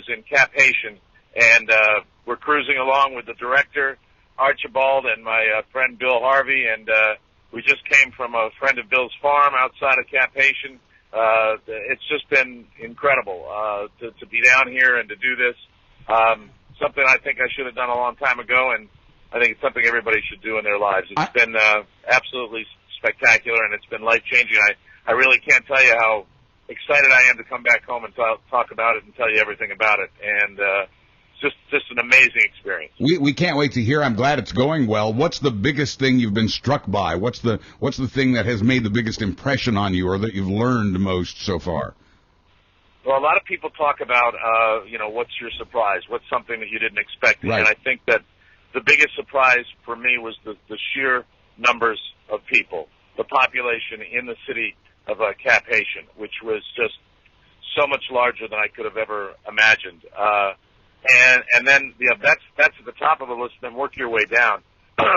in Cap Haitian, and we're cruising along with the director, Archibald, and my friend Bill Harvey, and we just came from a friend of Bill's farm outside of Cap Haitian. It's just been incredible to be down here and to do this. Something I think I should have done a long time ago, and I think it's something everybody should do in their lives. It's been absolutely spectacular, and it's been life-changing. I really can't tell you how excited I am to come back home and talk about it and tell you everything about it. And it's just an amazing experience. We can't wait to hear. I'm glad it's going well. What's the biggest thing you've been struck by? What's the thing that has made the biggest impression on you, or that you've learned most so far? Well, a lot of people talk about, what's your surprise? What's something that you didn't expect? Right. And I think that the biggest surprise for me was the sheer numbers of people, the population in the city of Cap Haitian, which was just so much larger than I could have ever imagined. And then that's at the top of the list. Then work your way down.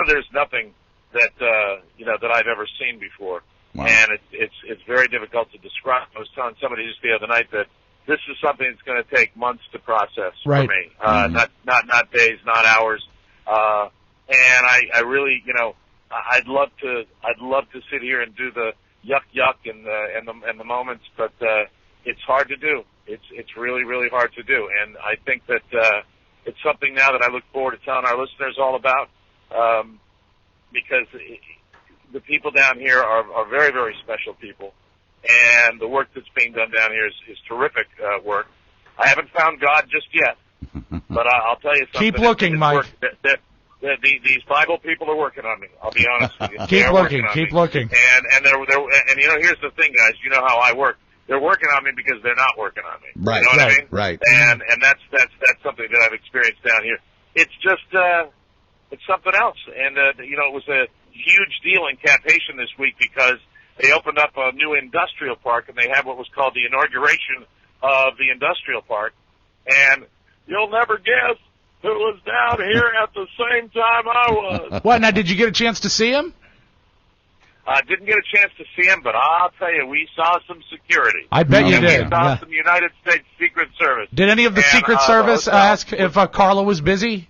There's nothing that that I've ever seen before. Wow. And it's very difficult to describe. I was telling somebody just the other night that this is something that's going to take months to process for me. Not days, not hours. And I really, I'd love to sit here and do the yuck and the moments, but it's hard to do. It's really, really hard to do. And I think that it's something now that I look forward to telling our listeners all about, because the people down here are very, very special people, and the work that's being done down here is terrific work. I haven't found God just yet, but I'll tell you something. Keep looking, Mike. These Bible people are working on me. I'll be honest with you. Keep looking. And here's the thing, guys. You know how I work. They're working on me because they're not working on me. Right. You know what I mean? Right. And that's something that I've experienced down here. It's just it's something else. And it was a huge deal in Cap Haitian this week because they opened up a new industrial park, and they had what was called the inauguration of the industrial park. And you'll never guess who was down here at the same time I was. What, now, did you get a chance to see him? I didn't get a chance to see him, but I'll tell you, we saw some security. I bet you did. We saw some United States Secret Service. Did any of the Secret Service ask if Carlo was busy?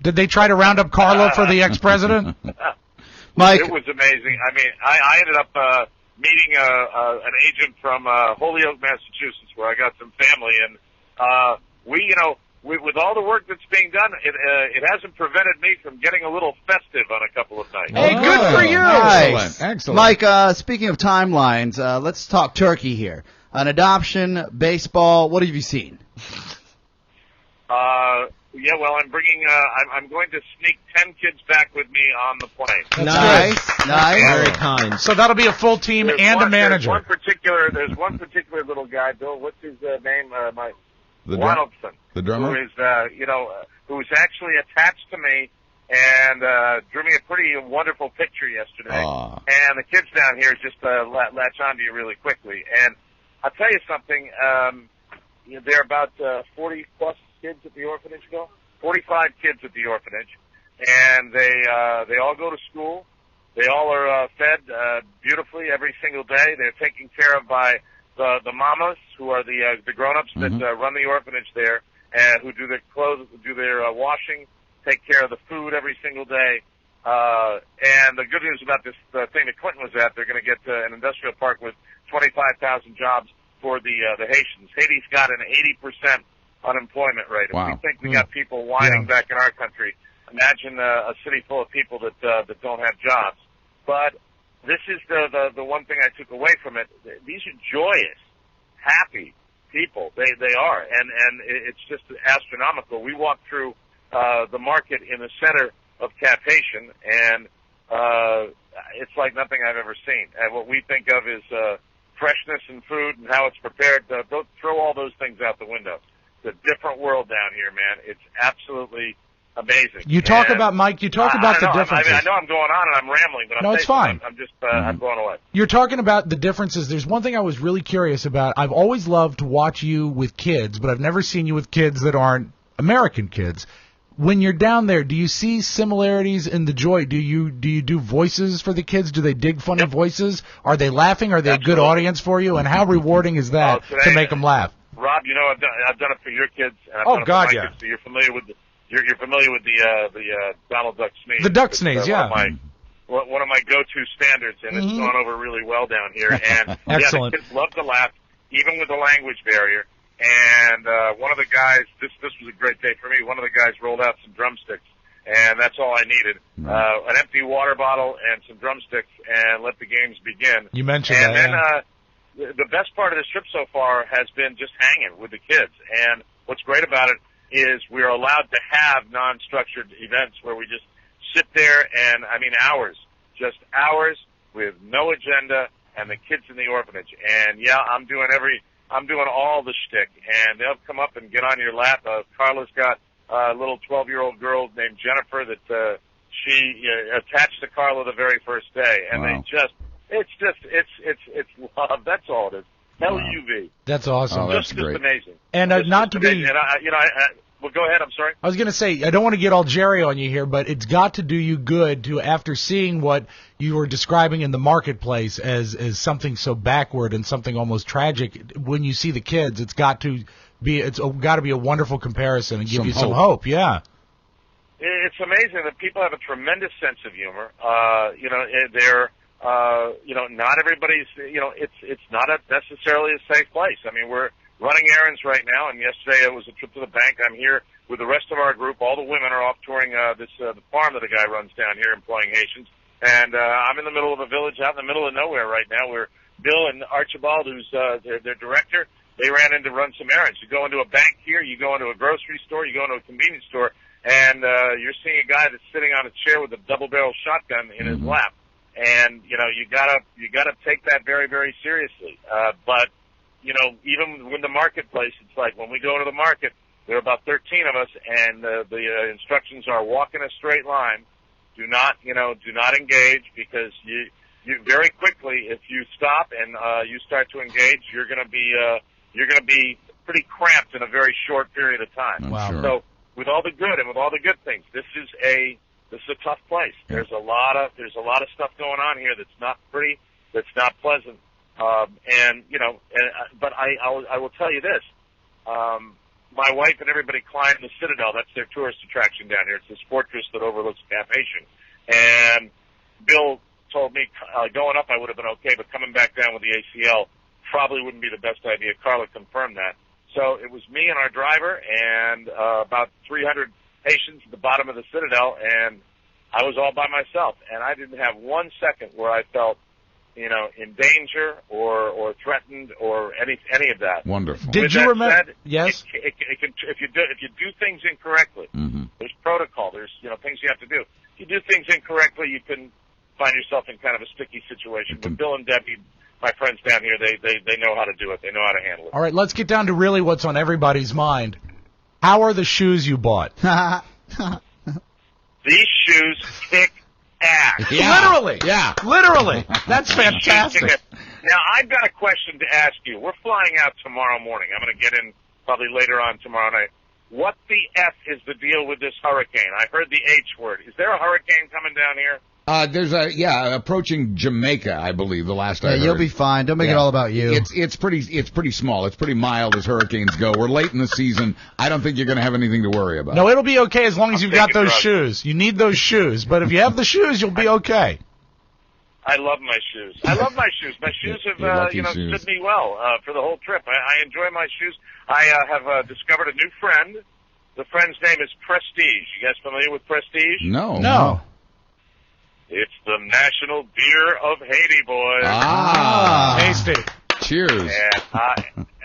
Did they try to round up Carlo for the ex-president? Mike, it was amazing. I mean, I ended up meeting an agent from Holyoke, Massachusetts, where I got some family, and with all the work that's being done, it hasn't prevented me from getting a little festive on a couple of nights. Hey, good for you! Nice. Excellent. Mike, speaking of timelines, let's talk turkey here. An adoption, baseball, what have you seen? Yeah, well, I'm bringing. I'm going to sneak 10 kids back with me on the plane. Nice. Very kind. So that'll be a full team and a manager. There's one particular little guy, Bill. What's his name? Ronaldson. The drummer? Who is, who's actually attached to me and drew me a pretty wonderful picture yesterday. Aww. And the kids down here just latch onto you really quickly. And I'll tell you something. There are about 40-plus kids at the orphanage, Bill. 45 kids at the orphanage. And they all go to school. They all are fed beautifully every single day. They're taken care of by the mamas, who are the grown-ups that run the orphanage there, and who do their clothes, do their washing, take care of the food every single day. And the good news about this thing that Clinton was at, they're going to get an industrial park with 25,000 jobs for the Haitians. Haiti's got an 80% unemployment rate. Wow. If we think we got people whining back in our country, imagine a city full of people that don't have jobs. But this is the one thing I took away from it. These are joyous, happy people. They are, and it's just astronomical. We walked through the market in the center of Cap Haitian, and it's like nothing I've ever seen. And what we think of is freshness in food and how it's prepared. Don't throw all those things out the window. It's a different world down here, man. It's absolutely amazing. You talk about, Mike, the differences. I know I'm going on and I'm rambling, but it's fine. I'm just I'm blown away. You're talking about the differences. There's one thing I was really curious about. I've always loved to watch you with kids, but I've never seen you with kids that aren't American kids. When you're down there, do you see similarities in the joy? Do you do voices for the kids? Do they dig funny voices? Are they laughing? Are they a good audience for you? And how rewarding is that to make them laugh? Rob, you know I've done it for your kids, and I've Oh, done it God, for my yeah. kids. So you're familiar with you're familiar with the Donald Duck sneeze. The duck It's, sneeze, yeah. One of my go-to standards, and it's gone over really well down here. And Excellent. Yeah, the kids love to laugh, even with the language barrier. And one of the guys, this was a great day for me. One of the guys rolled out some drumsticks, and that's all I needed. An empty water bottle and some drumsticks, and let the games begin. You mentioned and that. then the best part of this trip so far has been just hanging with the kids. And what's great about it is we're allowed to have non-structured events where we just sit there and, I mean, hours with no agenda, and the kids in the orphanage. And yeah, I'm doing all the shtick, and they'll come up and get on your lap. Carla's got a little 12-year-old girl named Jennifer that she attached to Carla the very first day, and Wow. it's love. That's all it is. LUV. That's awesome. Oh, that's Just great. amazing. And Just not to be... amazing. And well, go ahead. I'm sorry. I was going to say, I don't want to get all Jerry on you here, but it's got to do you good to, after seeing what you were describing in the marketplace as something so backward and something almost tragic, when you see the kids, it's got to be a wonderful comparison and give Some you some hope. hope. Yeah. It's amazing that people have a tremendous sense of humor. They're not everybody's, it's not necessarily a safe place. I mean, we're running errands right now, and yesterday it was a trip to the bank. I'm here with the rest of our group. All the women are off touring the farm that a guy runs down here employing Haitians. And I'm in the middle of a village out in the middle of nowhere right now where Bill and Archibald, who's their director, they ran in to run some errands. You go into a bank here, you go into a grocery store, you go into a convenience store, and you're seeing a guy that's sitting on a chair with a double-barrel shotgun in his lap. And, you gotta take that very, very seriously. But even in the marketplace, it's like when we go to the market, there are about 13 of us, and the instructions are walk in a straight line. Do not engage, because you very quickly, if you stop and you start to engage, you're gonna be pretty cramped in a very short period of time. Wow. Sure. So with all the good and with all the good things, this is a tough place. Yeah. There's a lot of stuff going on here that's not pretty, that's not pleasant. But I will tell you this. My wife and everybody climbed the Citadel. That's their tourist attraction down here. It's this fortress that overlooks Cap Haitian. And Bill told me going up I would have been okay, but coming back down with the ACL probably wouldn't be the best idea. Carla confirmed that. So it was me and our driver and about 300 Haitians at the bottom of the Citadel, and I was all by myself. And I didn't have 1 second where I felt in danger or threatened or any of that. Wonderful. Did With you that remember? said, Yes. if you do things incorrectly, there's protocol. There's things you have to do. If you do things incorrectly, you can find yourself in kind of a sticky situation. But Bill and Debbie, my friends down here, they know how to do it. They know how to handle it. All right, let's get down to really what's on everybody's mind. How are the shoes you bought? These shoes kick ass. Yeah. Literally. Yeah. Literally. That's fantastic. Now, I've got a question to ask you. We're flying out tomorrow morning. I'm going to get in probably later on tomorrow night. What the F is the deal with this hurricane? I heard the H word. Is there a hurricane coming down here? There's approaching Jamaica, I believe, the last I heard. You'll be fine. Don't make it all about you. It's pretty small. It's pretty mild as hurricanes go. We're late in the season. I don't think you're going to have anything to worry about. No, it'll be okay as long as you've got taking those drugs. shoes. You need those shoes. But if you have the shoes, you'll be okay. I love my shoes. I love my shoes. My shoes have, Your lucky shoes. stood me well for the whole trip. I enjoy my shoes. I have discovered a new friend. The friend's name is Prestige. You guys familiar with Prestige? No. It's the national beer of Haiti, boys. Tasty. Cheers.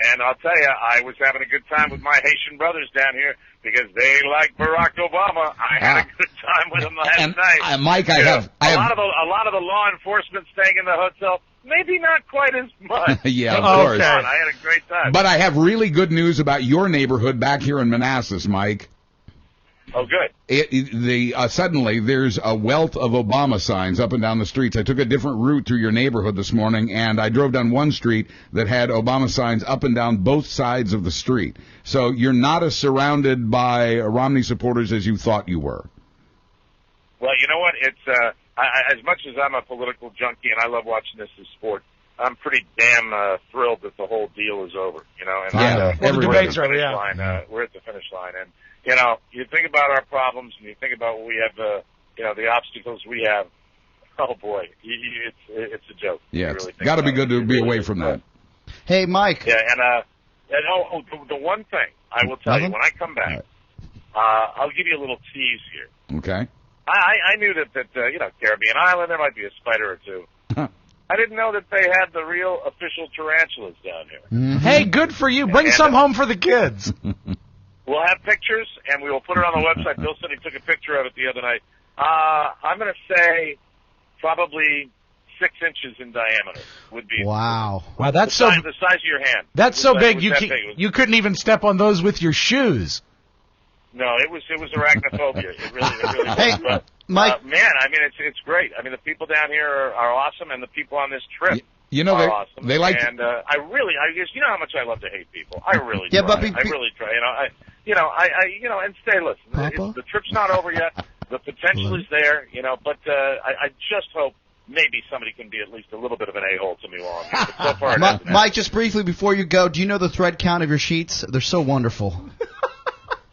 And I'll tell you, I was having a good time with my Haitian brothers down here because they like Barack Obama. I had a good time with them last night. Mike, I have a lot of the law enforcement staying in the hotel. Maybe not quite as much. Yeah, of Okay. course. I had a great time. But I have really good news about your neighborhood back here in Manassas, Mike. Oh, good. Suddenly there's a wealth of Obama signs up and down the streets. I took a different route through your neighborhood this morning, and I drove down one street that had Obama signs up and down both sides of the street. So you're not as surrounded by Romney supporters as you thought you were. Well, you know what? It's as much as I'm a political junkie and I love watching this as sport, I'm pretty damn thrilled that the whole deal is over. You know, and Yeah, well, the debate's over, yeah. We're at the finish line, and you know, you think about our problems, and you think about what we have, the obstacles we have. Oh boy, it's a joke. Yeah, it's got to be good to be away from that. Hey, Mike. Yeah, and the one thing I will tell you when I come back, I'll give you a little tease here. Okay. I knew that Caribbean Island there might be a spider or two. I didn't know that they had the real official tarantulas down here. Mm-hmm. Hey, good for you. Bring some home for the kids. We'll have pictures, and we will put it on the website. Bill said he took a picture of it the other night. I'm going to say probably 6 inches in diameter would be. Wow. Wow, that's the size of your hand. That's so big Big. You couldn't even step on those with your shoes. No, it was arachnophobia. It really was. Hey, but, Mike. man, I mean, it's great. I mean, the people down here are awesome, and the people on this trip You know, are awesome. they like. And I guess you know how much I love to hate people. I really Yeah, try. but I really try. And stay. Listen, Papa? the trip's not over yet. The potential is there, but I just hope maybe somebody can be at least a little bit of an a-hole to me while I'm here. But so far, it hasn't Mike, just briefly before you go, do you know the thread count of your sheets? They're so wonderful.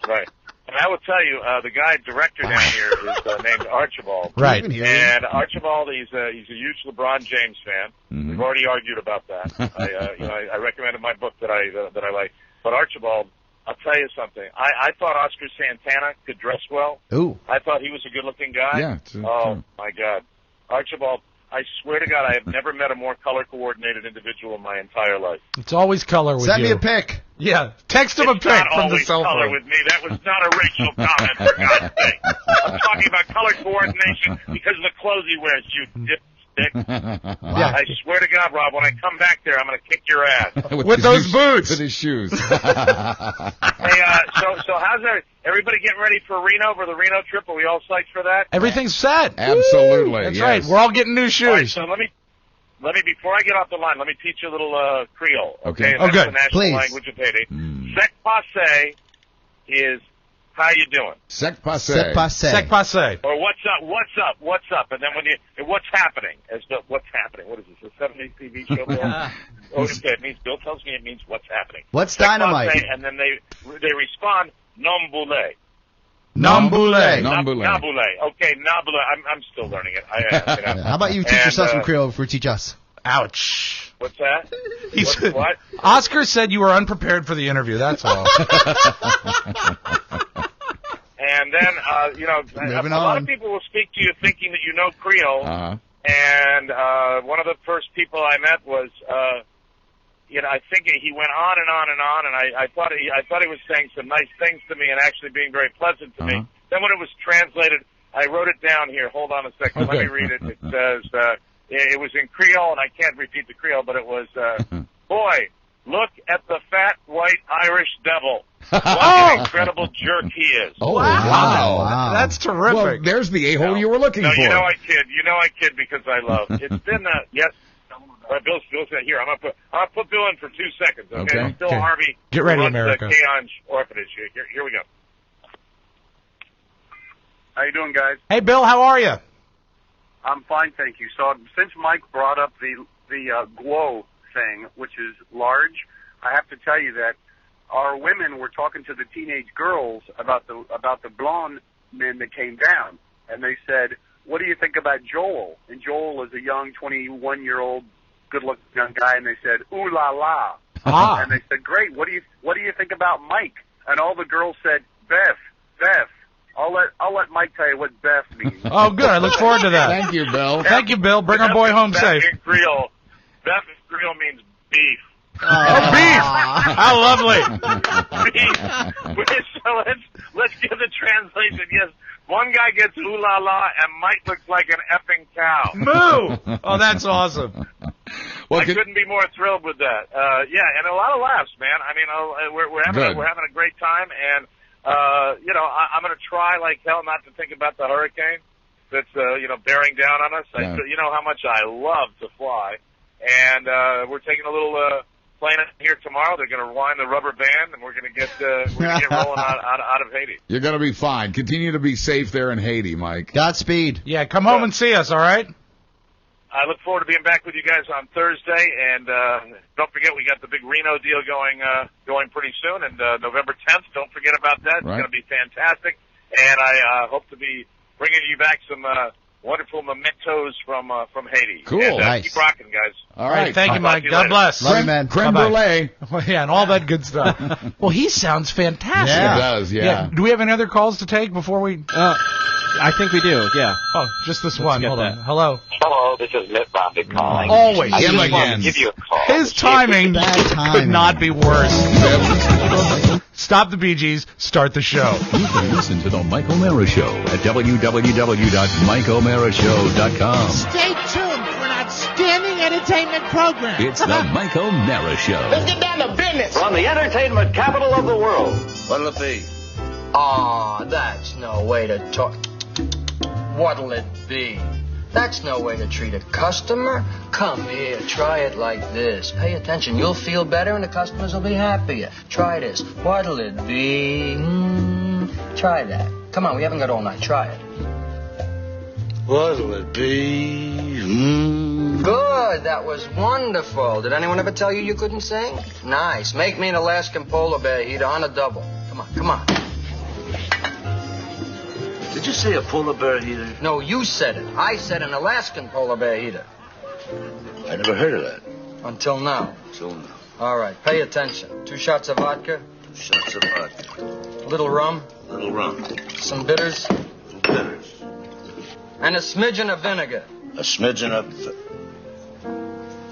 Right. And I will tell you, the director down here is named Archibald. Right. And Archibald, he's a huge LeBron James fan. Mm-hmm. We've already argued about that. I recommended my book that I like. But Archibald, I'll tell you something. I thought Oscar Santana could dress well. Ooh. I thought he was a good-looking guy. Yeah. My God. Archibald, I swear to God, I have never met a more color-coordinated individual in my entire life. It's always color with Send you. me a pic. Yeah, text him a It's pic not from the always cell color phone. with me. That was not a racial comment, for God's sake. I'm talking about color coordination because of the clothes he wears, you dipstick. Yeah. I swear to God, Rob, when I come back there, I'm going to kick your ass. With those boots. With his shoes. Hey, so how's everybody getting ready for Reno, for the Reno trip? Are we all psyched for that? Everything's set. Absolutely. That's yes. right. We're all getting new All right, shoes. so let me, before I get off the line, let me teach you a little Creole. Okay. That's good. the national Please. language of Haiti. Sec passe is how you doing? Sec passe. Sec passe. Sec passe. Or what's up? And then what's happening? What's happening? What is this? A 70s TV show, Bill? Okay, it means Bill tells me it means what's happening. What's Sec dynamite? passe, and then they respond non boule. Namboule. Namboule. Nabule. Okay, nabule. I'm still learning it. How about you teach yourself some Creole before you teach us? Ouch. What's that? What? Oscar said you were unprepared for the interview. That's all. And then, a lot of people will speak to you thinking that you know Creole. Uh-huh. And one of the first people I met was, I think he went on and on and on, and I thought he was saying some nice things to me and actually being very pleasant to me. Then when it was translated, I wrote it down here. Hold on a second. Okay. Let me read it. It says, it was in Creole, and I can't repeat the Creole, but it was, boy, look at the fat white Irish devil. What an incredible jerk he is. Oh, Wow. That's terrific. Well, there's the a-hole you were looking No, for. you know I kid because I love. It's been yes. Bill said here. I'm gonna put Bill in for 2 seconds. Okay. Okay. Bill Okay. Harvey. Get ready, who runs America. The Keon Orphanage. Here we go. How you doing, guys? Hey, Bill, how are you? I'm fine, thank you. So since Mike brought up the glow thing, which is large, I have to tell you that our women were talking to the teenage girls about the blonde men that came down, and they said, "What do you think about Joel?" And Joel is a young 21-year-old, good-looking young guy, and they said, "Ooh la la." Ah. And they said, "Great. What do you think about Mike?" And all the girls said, "Beth." I'll let Mike tell you what Beth means. Oh, good. I look forward to that. Thank you, Bill. Thank you, Bill. Bring our boy home safe. Beth in Creole means beef. Oh, beef. How lovely. So let's give the translation. Yes, one guy gets ooh la la, and Mike looks like an effing cow. Moo. Oh, that's awesome. Well, I couldn't be more thrilled with that. And a lot of laughs, man. I mean, we're having a great time, and I'm going to try like hell not to think about the hurricane that's bearing down on us. Yeah. You know how much I love to fly, and we're taking a little plane here tomorrow. They're going to wind the rubber band, and we're going to get rolling out of Haiti. You're going to be fine. Continue to be safe there in Haiti, Mike. Godspeed. Yeah, come home and see us, all right? I look forward to being back with you guys on Thursday, and don't forget we got the big Reno deal going pretty soon, and November 10th. Don't forget about that. Right. It's going to be fantastic, and I hope to be bringing you back some wonderful mementos from Haiti. Cool. And, nice. Keep rocking, guys. All right, thank you, Mike. God bless. Love you, man. Creme brulee. Yeah, and all that good stuff. Well, he sounds fantastic. Yeah. He does, yeah. Do we have any other calls to take before we... I think we do, yeah. Oh, just this one. Hold on. Hello. Hello, this is Mitt Romney calling. Always. I just Him wanted again. to give you a call. His timing could not be worse. Yep. Stop the Bee Gees. Start the show. You can listen to The Mike O'Mara Show at www.mikeomarashow.com. Stay tuned for an outstanding entertainment program. It's The Mike O'Mara Show. Let's get down to business. From the entertainment capital of the world. What'll it be? Aw, that's no way to talk. What'll it be? That's no way to treat a customer. Come here, try it like this. Pay attention. You'll feel better and the customers will be happier. Try this. What'll it be? Try that. Come on, we haven't got all night. Try it. What'll it be? Good. That was wonderful. Did anyone ever tell you you couldn't sing? Nice. Make me an Alaskan polar bear heater on a double. Come on. Did you say a polar bear heater? No, you said it. I said an Alaskan polar bear heater. I never heard of that. Until now. Till now. All right, pay attention. 2 shots of vodka. 2 shots of vodka. A little rum. A little rum. Some bitters. Some bitters. And a smidgen of vinegar. A smidgen of...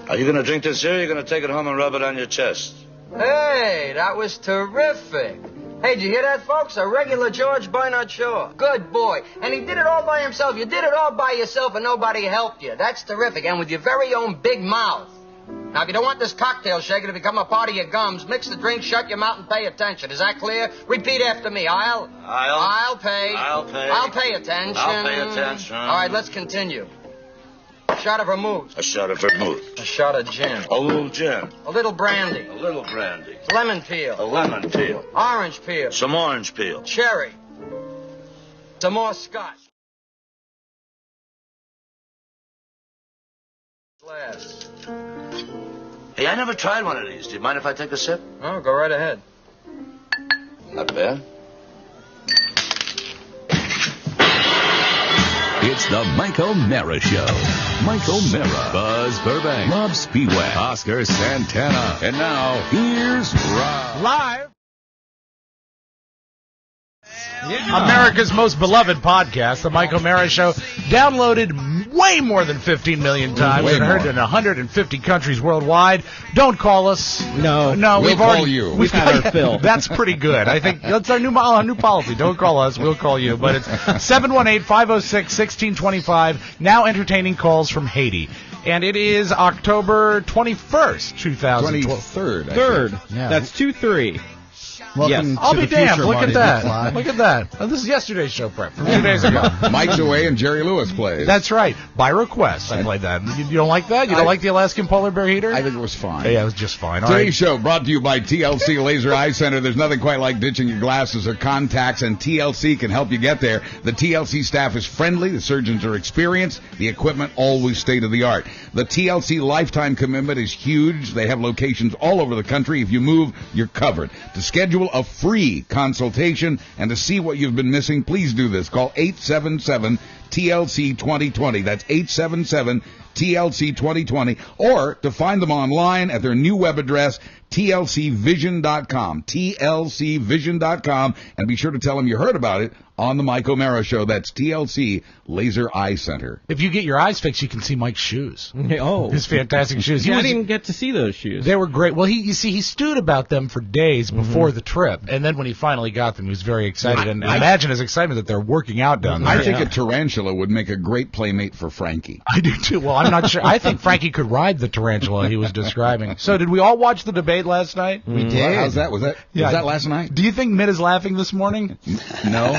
Are you going to drink this here, or are you going to take it home and rub it on your chest? Hey, that was terrific. Hey, did you hear that, folks? A regular George Bernard Shaw. Good boy. And he did it all by himself. You did it all by yourself and nobody helped you. That's terrific. And with your very own big mouth. Now, if you don't want this cocktail shaker to become a part of your gums, mix the drink, shut your mouth, and pay attention. Is that clear? Repeat after me. I'll pay. I'll pay. I'll pay attention. I'll pay attention. All right, let's continue. A shot of vermouth. A shot of vermouth. A shot of gin. A little gin. A little brandy. A little brandy. Lemon peel. A lemon peel. Orange peel. Some orange peel. Cherry. Some more scotch. Glass. Hey, I never tried one of these. Do you mind if I take a sip? Oh, go right ahead. Not bad. It's the Mike O'Mara Show. Mike O'Mara, Buzz Burbank, Rob Spiewak, Oscar Santana. And now, here's Rob. Live. America's most beloved podcast, The Mike O'Mara Show, downloaded way more than 15 million times and heard in 150 countries worldwide. Don't call us. No, we've call already, you. We've had our fill. That's pretty good. I think that's our new policy. Don't call us. We'll call you. But it's 718-506-1625, now entertaining calls from Haiti. And it is October 21st, 2012. 23rd. Third. Yeah. That's 2-3. Welcome Yes. to I'll the be damned. future, Look Marty at that. McFly. Look at that. Oh, this is yesterday's show prep from 2 days ago. Mike's away and Jerry Lewis plays. That's right. By request, I played that. You don't like that? You don't like the Alaskan polar bear heater? I think it was fine. Yeah, it was just fine. All Today's right. show brought to you by TLC Laser Eye Center. There's nothing quite like ditching your glasses or contacts, and TLC can help you get there. The TLC staff is friendly. The surgeons are experienced. The equipment always state-of-the-art. The TLC lifetime commitment is huge. They have locations all over the country. If you move, you're covered. To schedule a free consultation and to see what you've been missing, please do this. Call 877-TLC-2020. That's 877-TLC-2020. Or to find them online at their new web address, TLCvision.com. TLCvision.com. And be sure to tell them you heard about it on the Mike O'Mara Show. That's TLC Laser Eye Center. If you get your eyes fixed, you can see Mike's shoes. Oh. His fantastic shoes. I didn't get to see those shoes. They were great. Well, he stewed about them for days before the trip, and then when he finally got them, he was very excited. And I imagine his excitement that they're working out down there. I think a tarantula would make a great playmate for Frankie. I do too. Well, I'm not sure. I think Frankie could ride the tarantula he was describing. So, did we all watch the debate last night? We did. How's that? Was that last night? Do you think Mitt is laughing this morning? No.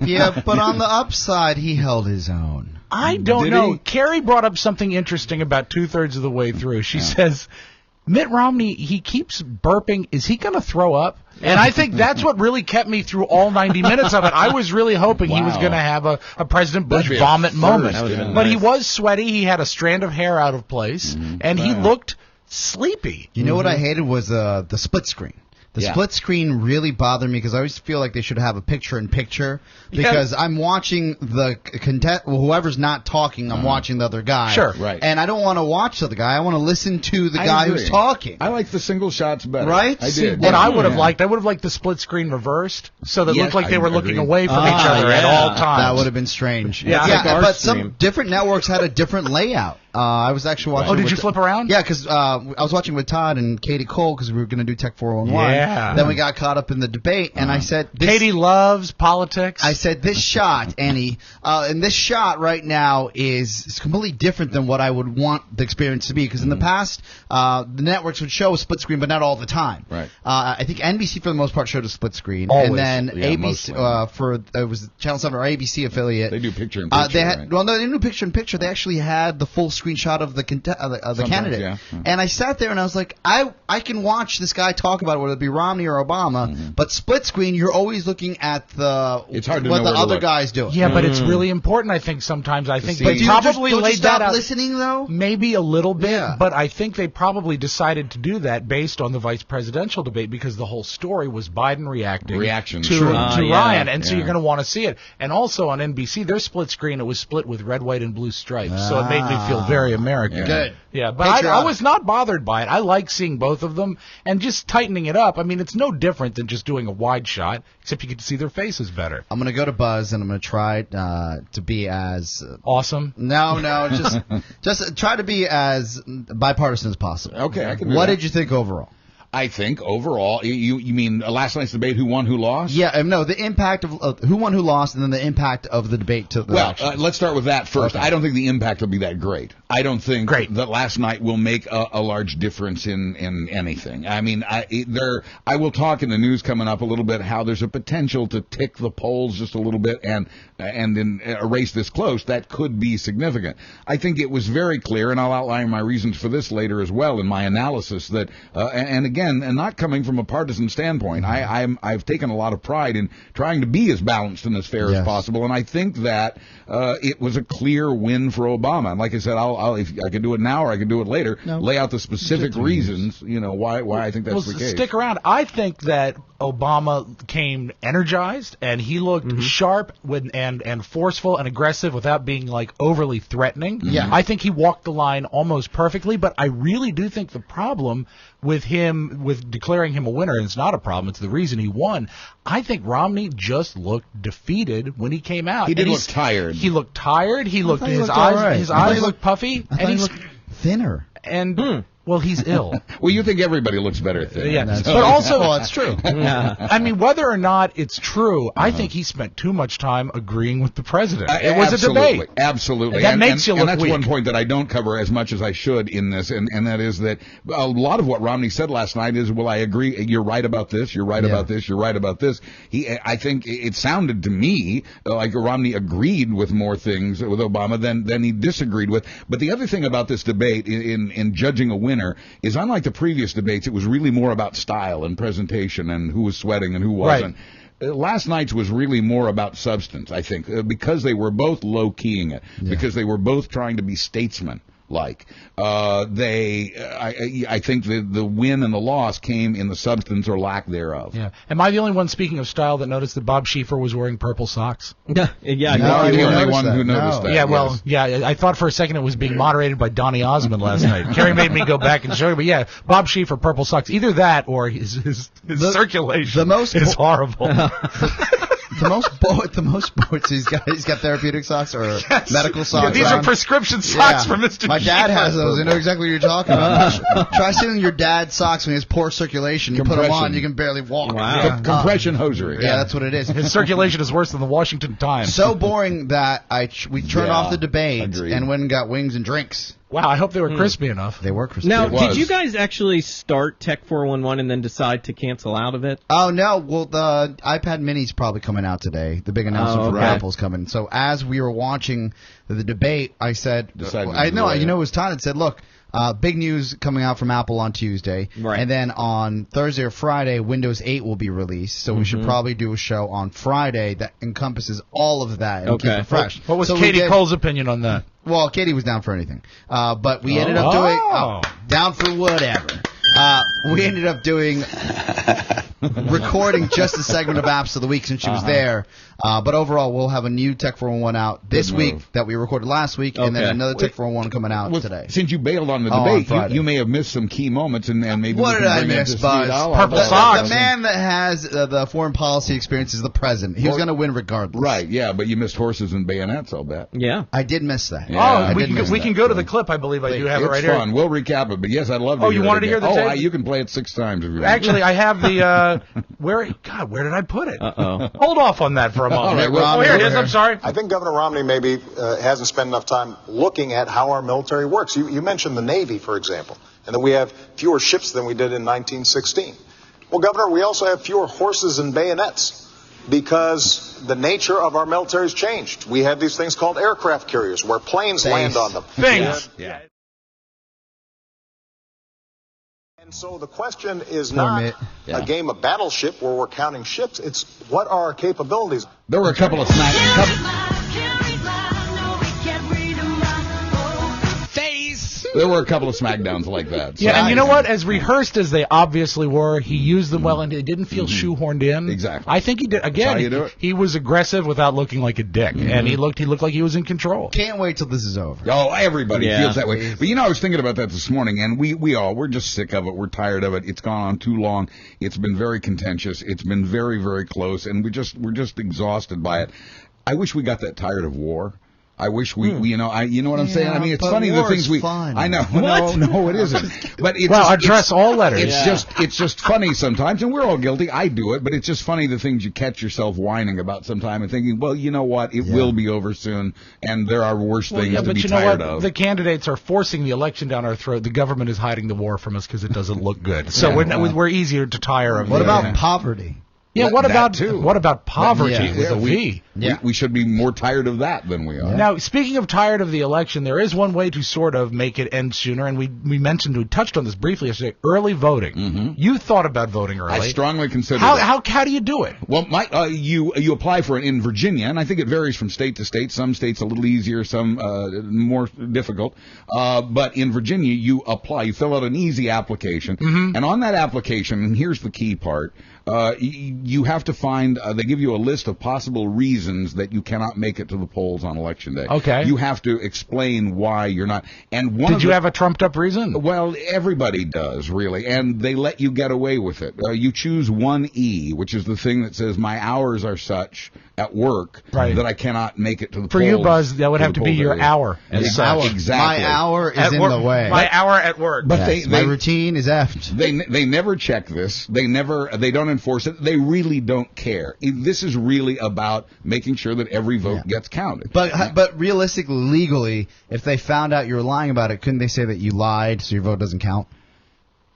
Yeah, but on the upside, he held his own. I don't Did know. he? Carrie brought up something interesting about 2/3 of the way through. She says, Mitt Romney, he keeps burping. Is he going to throw up? And I think that's what really kept me through all 90 minutes of it. I was really hoping he was going to have a President Bush vomit moment. But he was sweaty. He had a strand of hair out of place, and he looked sleepy. You know what I hated was the split screen. The split screen really bothered me because I always feel like they should have a picture-in-picture because I'm watching whoever's not talking, I'm watching the other guy. Sure. Right. And I don't want to watch the other guy. I want to listen to the guy who's talking. I like the single shots better. Right? I did. What I would have liked the split screen reversed so that it looked like they were looking away from each other at all times. That would have been strange. But some different networks had a different layout. I was actually watching. Oh, did you flip around? Yeah, because I was watching with Todd and Katie Cole because we were going to do Tech 411. Yeah. Then we got caught up in the debate, and I said, Katie loves politics. I said, this shot, Annie, and this shot right now is completely different than what I would want the experience to be. Because in the past, the networks would show a split screen, but not all the time. Right. I think NBC for the most part showed a split screen, Always. and then ABC it was Channel 7 or ABC affiliate. They do picture in picture. They didn't do picture in picture. They actually had the full screenshot of the candidate. Yeah. And I sat there and I was like, I can watch this guy talk about it, whether it be Romney or Obama, but split screen, you're always looking at It's hard to what know the where to other look. guy's doing. Yeah, but it's really important, I think, sometimes. I think see. they But do you probably don't you laid stop that out. listening, though? Maybe a little bit, Yeah. but I think they probably decided to do that based on the vice presidential debate because the whole story was Biden reacting to True. Ryan, and so Yeah. you're going to want to see it. And also on NBC, their split screen, it was split with red, white, and blue stripes, so it made me feel very American. Good. Yeah, but I was not bothered by it. I like seeing both of them and just tightening it up. I mean, it's no different than just doing a wide shot, except you get to see their faces better. I'm going to go to Buzz, and I'm going to try to be as... Awesome. No, just try to be as bipartisan as possible. Okay, I can do What that. did you think overall? I think overall, you mean last night's debate, who won, who lost? Yeah, no, the impact of who won, who lost, and then the impact of the debate to the election. Let's start with that first. Okay. I don't think the impact will be that great. I don't think that last night will make a large difference in anything. I mean, I will talk in the news coming up a little bit how there's a potential to tick the polls just a little bit and then erase this close. That could be significant. I think it was very clear, and I'll outline my reasons for this later as well in my analysis, that, and again, and not coming from a partisan standpoint, I've taken a lot of pride in trying to be as balanced and as fair as possible, and I think that it was a clear win for Obama. And like I said, if I could do it now or I could do it later, lay out the specific reasons, why I think that's the case. Stick around. I think that Obama came energized and he looked sharp and forceful and aggressive without being like overly threatening. Yeah. I think he walked the line almost perfectly, but I really do think the problem with him, with declaring him a winner, and it's not a problem, it's the reason he won, I think Romney just looked defeated when he came out. He did look tired. He looked tired. His all eyes right. his I thought eyes he looked puffy. And he looked thinner. And well, he's ill. Well, you think everybody looks better thin. Yeah, That's but also, well, that's true. I mean, whether or not it's true, I think he spent too much time agreeing with the president. It was a debate. Absolutely. That makes you look and that's weak. one point that I don't cover as much as I should in this, and that is that a lot of what Romney said last night is, well, I agree, you're right about this, you're right about this, you're right about this. I think it sounded to me like Romney agreed with more things with Obama than he disagreed with. But the other thing about this debate in judging a winner is, unlike the previous debates, it was really more about style and presentation and who was sweating and who wasn't. Last night's was really more about substance, I think, because they were both low-keying it, because they were both trying to be statesmen. I think the win and the loss came in the substance or lack thereof. Yeah. Am I the only one, speaking of style, that noticed that Bob Schieffer was wearing purple socks? Yeah, You're the only one who noticed that. Yeah, well, yes. I thought for a second it was being moderated by Donny Osmond last night. Kerry made me go back and show you, but yeah, Bob Schieffer, purple socks. Either that or his circulation is horrible. The most sports he's got therapeutic socks or medical socks. Yeah, these are prescription socks for Mr. My dad Schieffer. has those. I know exactly what you're talking about. Try sitting in your dad's socks when he has poor circulation. You put them on, you can barely walk. Wow. Compression hosiery. Yeah, that's what it is. His circulation is worse than the Washington Times. So boring that we turned off the debate and went and got wings and drinks. Wow, I hope they were crispy enough. They were crispy. Now, did you guys actually start Tech 411 and then decide to cancel out of it? Oh, no. Well, the iPad Mini's probably coming out today. The big announcement for Apple's coming. So as we were watching the debate, I said, it was Todd that said, look, Big news coming out from Apple on Tuesday. Right. And then on Thursday or Friday, Windows 8 will be released. So we should probably do a show on Friday that encompasses all of that and keep it fresh. What was So Katie Cole's opinion on that? Well, Katie was down for anything. But we ended up doing down for whatever. We ended up doing recording just a segment of Apps of the Week since she was there. But overall, we'll have a new Tech 411 out this week that we recorded last week, and then another Tech 411 coming out today. Since you bailed on the debate, you may have missed some key moments, and maybe what we did can I bring miss, that to Buzz? Steve Purple socks. The man that has the foreign policy experience is the president. He was going to win regardless. Right, yeah, but you missed horses and bayonets, I'll bet. Yeah. I did miss that. Yeah, we can go to the clip. I believe I do have it right it's here. fun. We'll recap it, but yes, I'd love to hear it. You wanted to hear the tape? tape? You can play it 6 times if you want. Actually, I have the where did I put it? Hold off on that for a moment. All right, here it is. I'm sorry. I think Governor Romney maybe hasn't spent enough time looking at how our military works. You mentioned the Navy, for example, and that we have fewer ships than we did in 1916. Well, Governor, we also have fewer horses and bayonets because the nature of our military has changed. We have these things called aircraft carriers where planes land on them. Things. Yeah. And so the question is not a game of battleship where we're counting ships. It's what are our capabilities? There were a couple of There were a couple of smackdowns like that. So. Yeah, and you know what? As rehearsed as they obviously were, he used them well, and it didn't feel shoehorned in. Exactly. I think he did. Again, he was aggressive without looking like a dick, and he looked like he was in control. Can't wait till this is over. Oh, everybody feels that way. But I was thinking about that this morning, and we're just sick of it. We're tired of it. It's gone on too long. It's been very contentious. It's been very, very close, and we're just exhausted by it. I wish we got that tired of war. I wish we you know what I'm saying? I mean, it's funny the things fun. I know. No, it isn't. But it's address all letters. It's just funny sometimes, and we're all guilty. I do it, but it's just funny the things you catch yourself whining about sometime and thinking, well, you know what? It will be over soon, and there are worse things to be tired of. The candidates are forcing the election down our throat. The government is hiding the war from us because it doesn't look good. So we're easier to tire of. What about poverty? Yeah, what about poverty with a V? We should be more tired of that than we are. Now, speaking of tired of the election, there is one way to sort of make it end sooner, and we touched on this briefly yesterday, early voting. Mm-hmm. You thought about voting early. I strongly consider How do you do it? Well, you apply for it in Virginia, and I think it varies from state to state. Some states a little easier, some more difficult. But in Virginia, you apply. You fill out an easy application, and on that application, and here's the key part, you have to find, they give you a list of possible reasons that you cannot make it to the polls on Election Day. Okay. You have to explain why you're not. And Did you have a trumped-up reason? Well, everybody does, really, and they let you get away with it. You choose 1E, which is the thing that says my hours are such at work that I cannot make it to the polls. For you, Buzz, that would have to be your hour. Exactly. My hour is in the way. My hour at work. But my routine is effed. They never check this. They don't enforce it. They really don't care. This is really about making sure that every vote gets counted. But realistically, legally, if they found out you were lying about it, couldn't they say that you lied so your vote doesn't count?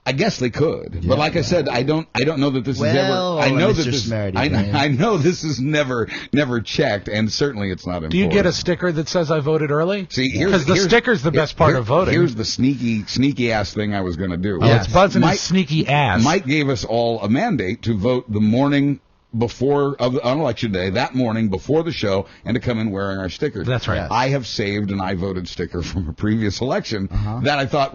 I guess they could, but like I said, I don't know that this is ever. I know this is never checked, and certainly it's not enforced. Do you get a sticker that says I voted early? See, because the sticker's the best part of voting. Here's the sneaky ass thing I was going to do. Oh, it's Buzz and his sneaky ass. Mike gave us all a mandate to vote the morning on Election Day, that morning before the show, and to come in wearing our stickers. That's right. I have saved an I voted sticker from a previous election that I thought,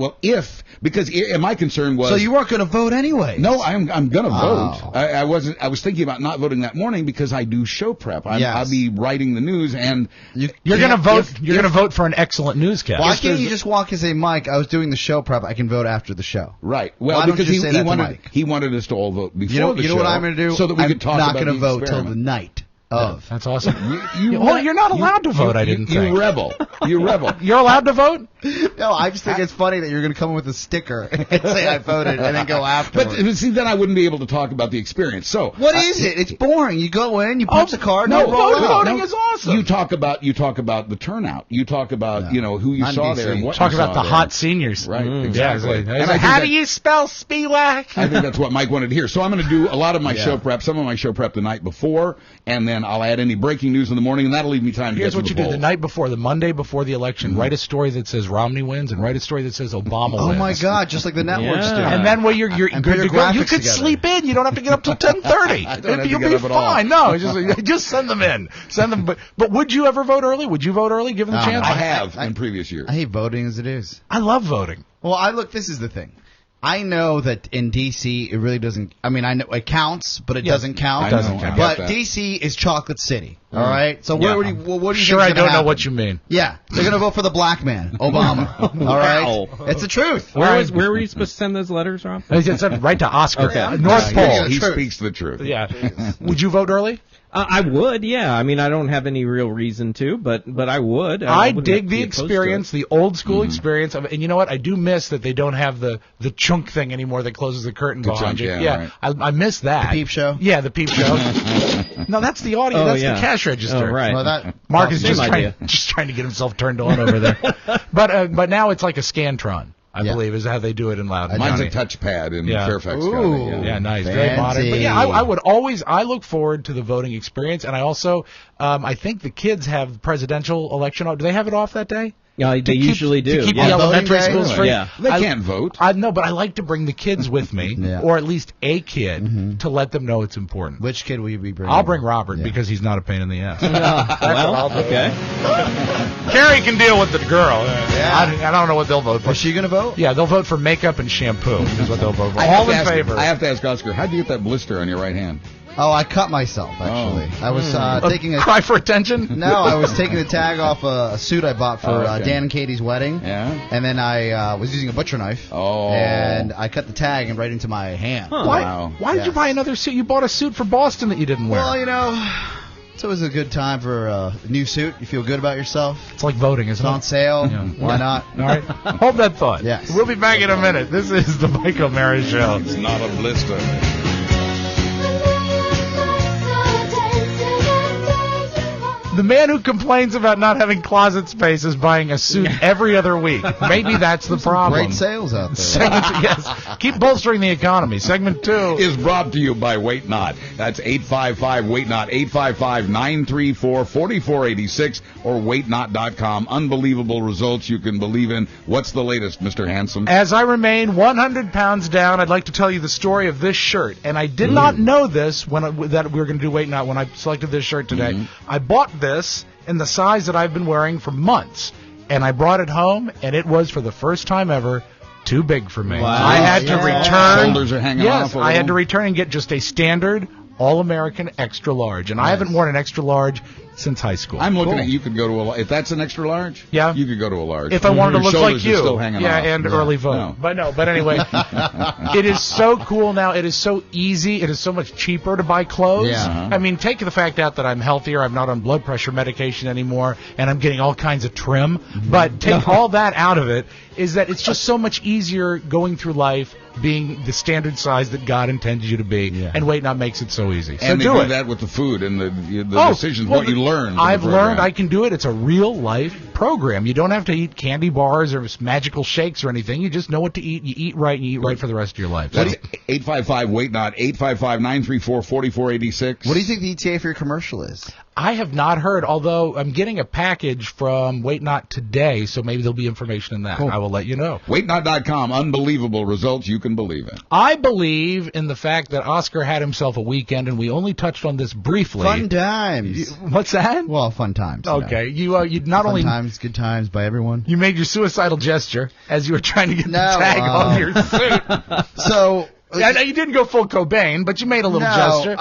because my concern was. So you weren't going to vote anyway? No, I'm going to vote. I was thinking about not voting that morning because I do show prep. I'll be writing the news, and you're going to vote. You're going to vote for an excellent newscast. Why can't you just walk and say, Mike, I was doing the show prep. I can vote after the show. Well, because he wanted us to all vote before the show. You know what I'm going to do? So that we could talk. I'm not going to vote till the night of. That's awesome. You're not allowed to vote. I didn't think. You rebel. You're allowed to vote? No, I just think it's funny that you're going to come in with a sticker and say I voted and then go afterwards. But see, then I wouldn't be able to talk about the experience. So what is it? It's boring. You go in, you punch the card, and you roll out. Voting is awesome. awesome. You talk about the turnout. You talk about who you saw there and what talk you about saw the there. hot seniors. Right, Mm. exactly. Yeah, and how do you spell Spiewak? I think that's what Mike wanted to hear. So I'm going to do a lot of my show prep, some of my show prep the night before, and then I'll add any breaking news in the morning, and that'll leave me time to Here's get to what you the do the polls. night before, the Monday before the election. Write a story that says Romney wins, and write a story that says Obama wins. Oh my God! Just like the networks do. And then when you're good to go, you could sleep in. You don't have to get up till 10:30. You'll be fine. No, just send them in. Send them. But would you ever vote early? Would you vote early, given the chance? I have in previous years. I hate voting as it is. I love voting. Well, this is the thing. I know that in D.C. it really doesn't. I mean, I know it counts, but it doesn't count. It doesn't count. But D.C. is Chocolate City. All right. So what do you Sure, think I don't happen? know what you mean. Yeah, they're gonna vote for the black man, Obama. All right. It's the truth. Where were you supposed to send those letters, Rob? It's right to Oscar. Okay. North Pole. He speaks the truth. Yeah. Would you vote early? I would, yeah. I mean, I don't have any real reason to, but I would. I wouldn't dig be the opposed to experience, it. the old school experience of it. And you know what? I do miss that they don't have the chunk thing anymore that closes the curtain behind you. Yeah, right. I miss that. The peep show? Yeah, the peep show. No, that's the audio. That's the cash register. Oh, right. Well, Mark is just idea. trying to get himself turned on over there. But now it's like a Scantron, I believe, is how they do it in Loudon. Mine's County. a touchpad in Fairfax Ooh. County. Yeah, nice. Fancy. Very modern. But yeah, I would always, I look forward to the voting experience, and I also, I think the kids have presidential election. Do they have it off that day? Yeah, they usually do. To keep yeah. the elementary Voting day? schools free. Yeah. They can't vote. No, but I like to bring the kids with me, or at least a kid, to let them know it's important. Which kid will you be bringing? I'll bring Robert because he's not a pain in the ass. Well, okay. Carrie can deal with the girl. I don't know what they'll vote for. Is she going to vote? Yeah, they'll vote for makeup and shampoo is what they'll vote for. I have All to in ask- favor. I have to ask Oscar, how'd you get that blister on your right hand? Oh, I cut myself, actually. I was taking a... Cry for attention? No, I was taking the tag off a suit I bought for Dan and Katie's wedding. Yeah. And then I was using a butcher knife. Oh. And I cut the tag and right into my hand. Huh. Why did you buy another suit? You bought a suit for Boston that you didn't wear. Well, you know, it's always a good time for a new suit. You feel good about yourself. It's like voting, It's isn't on it? sale. Yeah. Why not? All right. Hold that thought. Yes. We'll be back in a minute. This is the Mike O'Mara Show. It's not a blister. The man who complains about not having closet space is buying a suit every other week. Maybe that's the problem. Great sales out there. Segment, yes. Keep bolstering the economy. Segment 2 is brought to you by Wait Not. That's 855-WAIT-NOT, 855-934-4486, or waitnot.com. Unbelievable results you can believe in. What's the latest, Mr. Handsome? As I remain 100 pounds down, I'd like to tell you the story of this shirt. And I did not know this that we were going to do Wait Not when I selected this shirt today. I bought this in the size that I've been wearing for months. And I brought it home, and it was, for the first time ever, too big for me. Wow. I had to return. Shoulders are hanging off a I had little. to return and get just a standard all-American extra large. And I haven't worn an extra large since high school. I'm looking at you could go to if that's an extra large, you could go to a large. If I wanted to Your look shoulders like are you. still hanging off. And early vote. No. But anyway, it is so cool now. It is so easy. It is so much cheaper to buy clothes. Yeah. Uh-huh. I mean, take the fact out that I'm healthier. I'm not on blood pressure medication anymore, and I'm getting all kinds of trim. But take all that out of it, is that it's just so much easier going through life being the standard size that God intended you to be, and Wait Not makes it so easy. So And they do do it. that with the food and the decisions, what you learn. I've learned I can do it. It's a real life program. You don't have to eat candy bars or magical shakes or anything. You just know what to eat. You eat right, and you eat right for the rest of your life. That's 855-WAIT-NOT, 855-934-4486. What do you think the ETA for your commercial is? I have not heard, although I'm getting a package from Wait Not today, so maybe there'll be information in that. Cool. I will let you know. WaitNot.com, unbelievable results you can believe in. I believe in the fact that Oscar had himself a weekend, and we only touched on this briefly. Fun times. What's that? Well, fun times. Okay. You not fun only times, good times by everyone. You made your suicidal gesture as you were trying to get the tag off your suit. So. Yeah, no, you didn't go full Cobain, but you made a little gesture.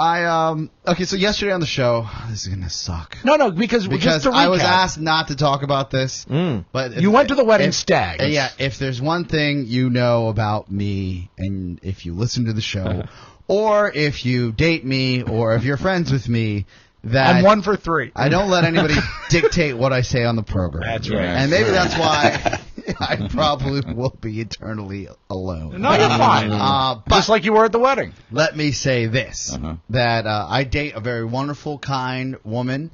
Okay, so yesterday on the show, this is gonna suck. No, because just to recap, I was asked not to talk about this, but you went to the wedding stag. Yeah, if there's one thing you know about me, and if you listen to the show, or if you date me, or if you're friends with me, that I'm 1 for 3. I don't let anybody dictate what I say on the program. That's right. And maybe that's why. I probably will be eternally alone. No, you're fine. Just like you were at the wedding. Let me say this, that I date a very wonderful, kind woman.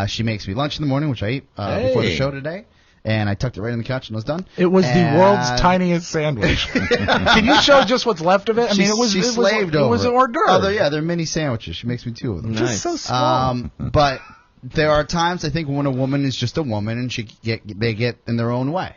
She makes me lunch in the morning, which I eat before the show today. And I tucked it right in the couch and was done. It was the world's tiniest sandwich. Can you show just what's left of it? I mean, it was an hors d'oeuvre. Oh, they're mini sandwiches. She makes me 2 of them. Nice. Just so small. But there are times, I think, when a woman is just a woman and they get in their own way.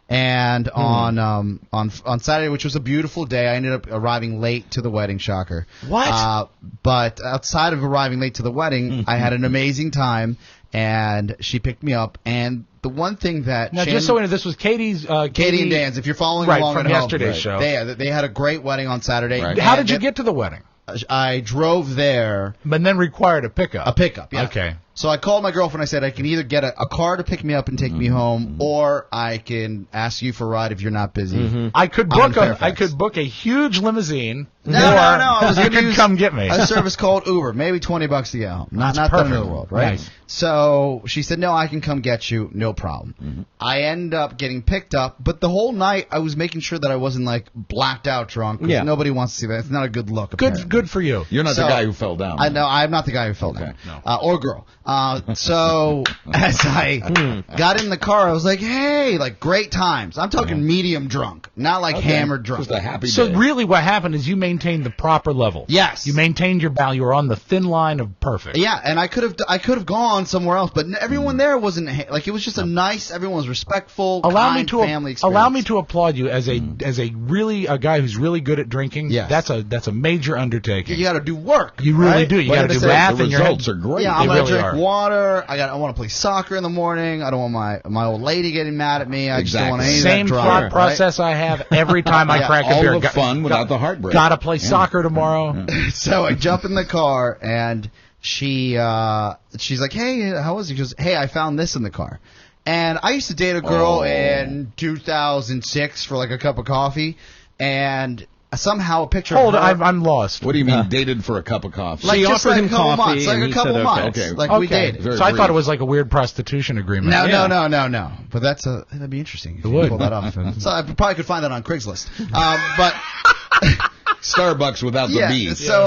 And on Saturday, which was a beautiful day, I ended up arriving late to the wedding. Shocker. What? But outside of arriving late to the wedding, I had an amazing time, and she picked me up. And the one thing that now, just so we know, this was Katie and Dan's. If you're following along from at yesterday's home, show, they had a great wedding on Saturday. Right. How did you get to the wedding? I drove there. But then required a pickup. A pickup, yeah. Okay. So I called my girlfriend. I said I can either get a car to pick me up and take me home, or I can ask you for a ride if you're not busy. I could book a huge limousine. No. I was you going to could come get me. A service called Uber, maybe $20 to get home. Not the end of the world, right? Nice. So she said, no, I can come get you, no problem. I end up getting picked up, but the whole night I was making sure that I wasn't like blacked out drunk. Yeah. Nobody wants to see that. It's not a good look. Good for you. You're not the guy who fell down. I know. I'm not the guy who fell down. No. Or girl. So as I got in the car, I was like, hey, like great times. I'm talking medium drunk, not like hammered drunk. Just a happy day. So really what happened is you maintained the proper level. Yes. You maintained your balance. You were on the thin line of perfect. Yeah, and I could have gone somewhere else, but everyone there wasn't like, it was just a nice, everyone was respectful, family experience. Allow me to applaud you as a guy who's really good at drinking. Yes. That's a major undertaking. You got to do work. You really do. You got to do math. The results are great. Yeah, I'm going to drink water. I want to play soccer in the morning. I don't want my old lady getting mad at me. I just don't want any of that Same drama, thought process I have every time I crack a beer. All the fun without the heartbreak. Got to play soccer tomorrow. So I jump in the car, and she's like, hey, how was it? She goes, hey, I found this in the car. And I used to date a girl in 2006 for like a cup of coffee, and somehow a picture of her. I'm lost. What do you mean, dated for a cup of coffee? Like she just offered like him coffee, months, like and a he couple said months. okay. Like we dated. So I thought it was like a weird prostitution agreement. No. But that'd be interesting. If it you would. Pull that off. So I probably could find that on Craigslist. But Starbucks without the bees. So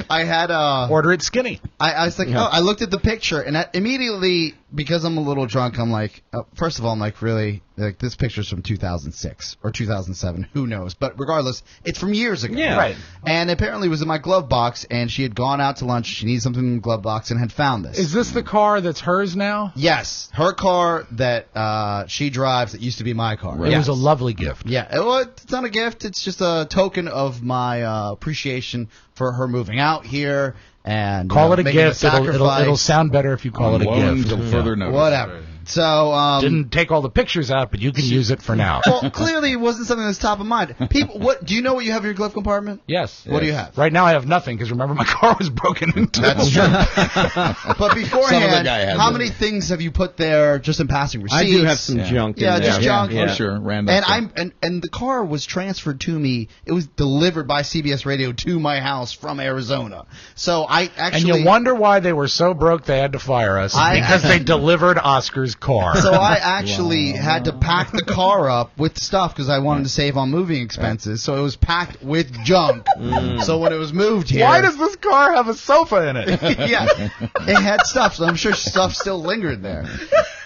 I had order it skinny. I was like, I looked at the picture, and immediately, because I'm a little drunk, I'm like, first of all, I'm like, really, like this picture's from 2006 or 2007, who knows? But regardless, it's from years ago. Yeah. Right. And apparently it was in my glove box, and she had gone out to lunch. She needed something in the glove box and had found this. Is this the car that's hers now? Yes, her car that she drives that used to be my car. Right. It was a lovely gift. Yeah, it's not a gift. It's just a token of my appreciation for her moving out here and call it a gift. gift. It'll sound better if you call it a gift. Until further notice. Whatever. So didn't take all the pictures out, but you can use it for now. Well, clearly it wasn't something that's top of mind. People, what do you know? What you have in your glove compartment? Yes. What do you have? Right now, I have nothing because remember my car was broken into. That's true. But beforehand, how many things have you put there just in passing? Receipts? I do have some junk. Yeah, in just there. junk. For sure. Random. And the car was transferred to me. It was delivered by CBS Radio to my house from Arizona. So I actually. And you wonder why they were so broke they had to fire us because they delivered Oscar's car. So I actually had to pack the car up with stuff because I wanted to save on moving expenses. So it was packed with junk. So when it was moved here. Why does this car have a sofa in it? Yeah. It had stuff, so I'm sure stuff still lingered there.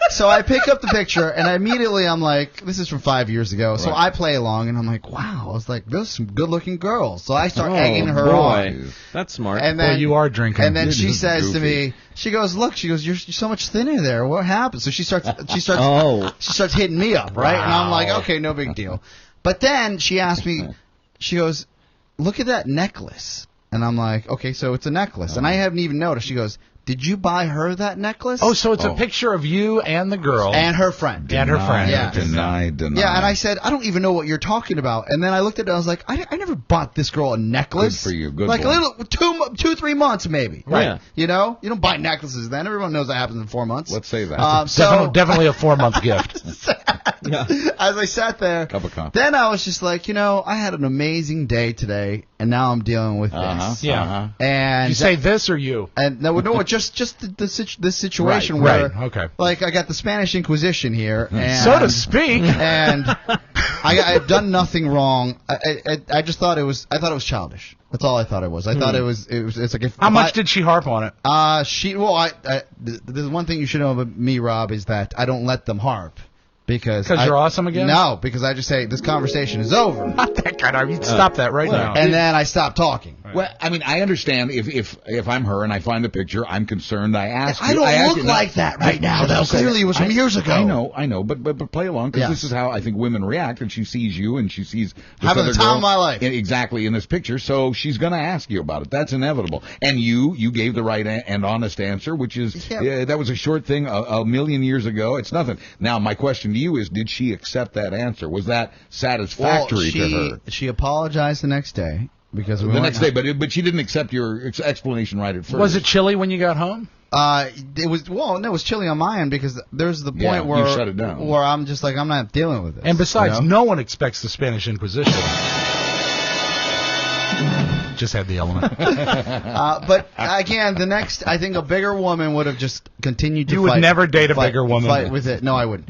So I pick up the picture, and immediately I'm like, this is from 5 years ago. So I play along, and I'm like, wow. I was like, those are some good-looking girls. So I start egging her on. That's smart. And then, you are drinking. And then she says to me, she goes, look, you're so much thinner there. What happened? So she starts hitting me up, right? Wow. And I'm like, okay, no big deal. But then she asked me, she goes, look at that necklace. And I'm like, okay, so it's a necklace. And I haven't even noticed. She goes, did you buy her that necklace? Oh, so it's a picture of you and the girl. And her friend. And her friend. Yeah. Deny. Yeah, and I said, I don't even know what you're talking about. And then I looked at it and I was like, I never bought this girl a necklace. Good for you. Good like boy. a little, 2-3 months maybe. Right. Yeah. You know? You don't buy necklaces then. Everyone knows that happens in 4 months. Let's say that. Definitely a 4-month gift. As I sat there, Cup of coffee. then I was just like, I had an amazing day today, and now I'm dealing with this. Yeah. And You say this or you? And no, just this situation where, okay. like, I got the Spanish Inquisition here, and So to speak. and I've done nothing wrong. I just thought it was childish. That's all I thought it was. I thought it's like How much did she harp on it? There's one thing you should know about me, Rob, is that I don't let them harp. Because you're awesome again? No, because I just say, this conversation is over. Not that kind of. You'd stop that right now. And then I stop talking. Well, I mean, I understand if I'm her and I find the picture, I'm concerned. I ask you. I don't look like that right now, though. Clearly, it was from years ago. I know, but play along, because this is how I think women react, and she sees you, and she sees this having other the time girl of my life. Exactly in this picture, so she's going to ask you about it. That's inevitable. And you gave the right and honest answer, which is that was a short thing a million years ago. It's nothing. Now, my question to you is, did she accept that answer? Was that satisfactory to her? She apologized the next day. Because the next day, but she didn't accept your explanation right at first. Was it chilly when you got home? It was chilly on my end, because there's the point where you shut it down. Where I'm just like, I'm not dealing with this. And besides, no one expects the Spanish Inquisition. Just had the element. But again, I think a bigger woman would have just continued to fight. You would never date a bigger woman. Fight with it. No, I wouldn't.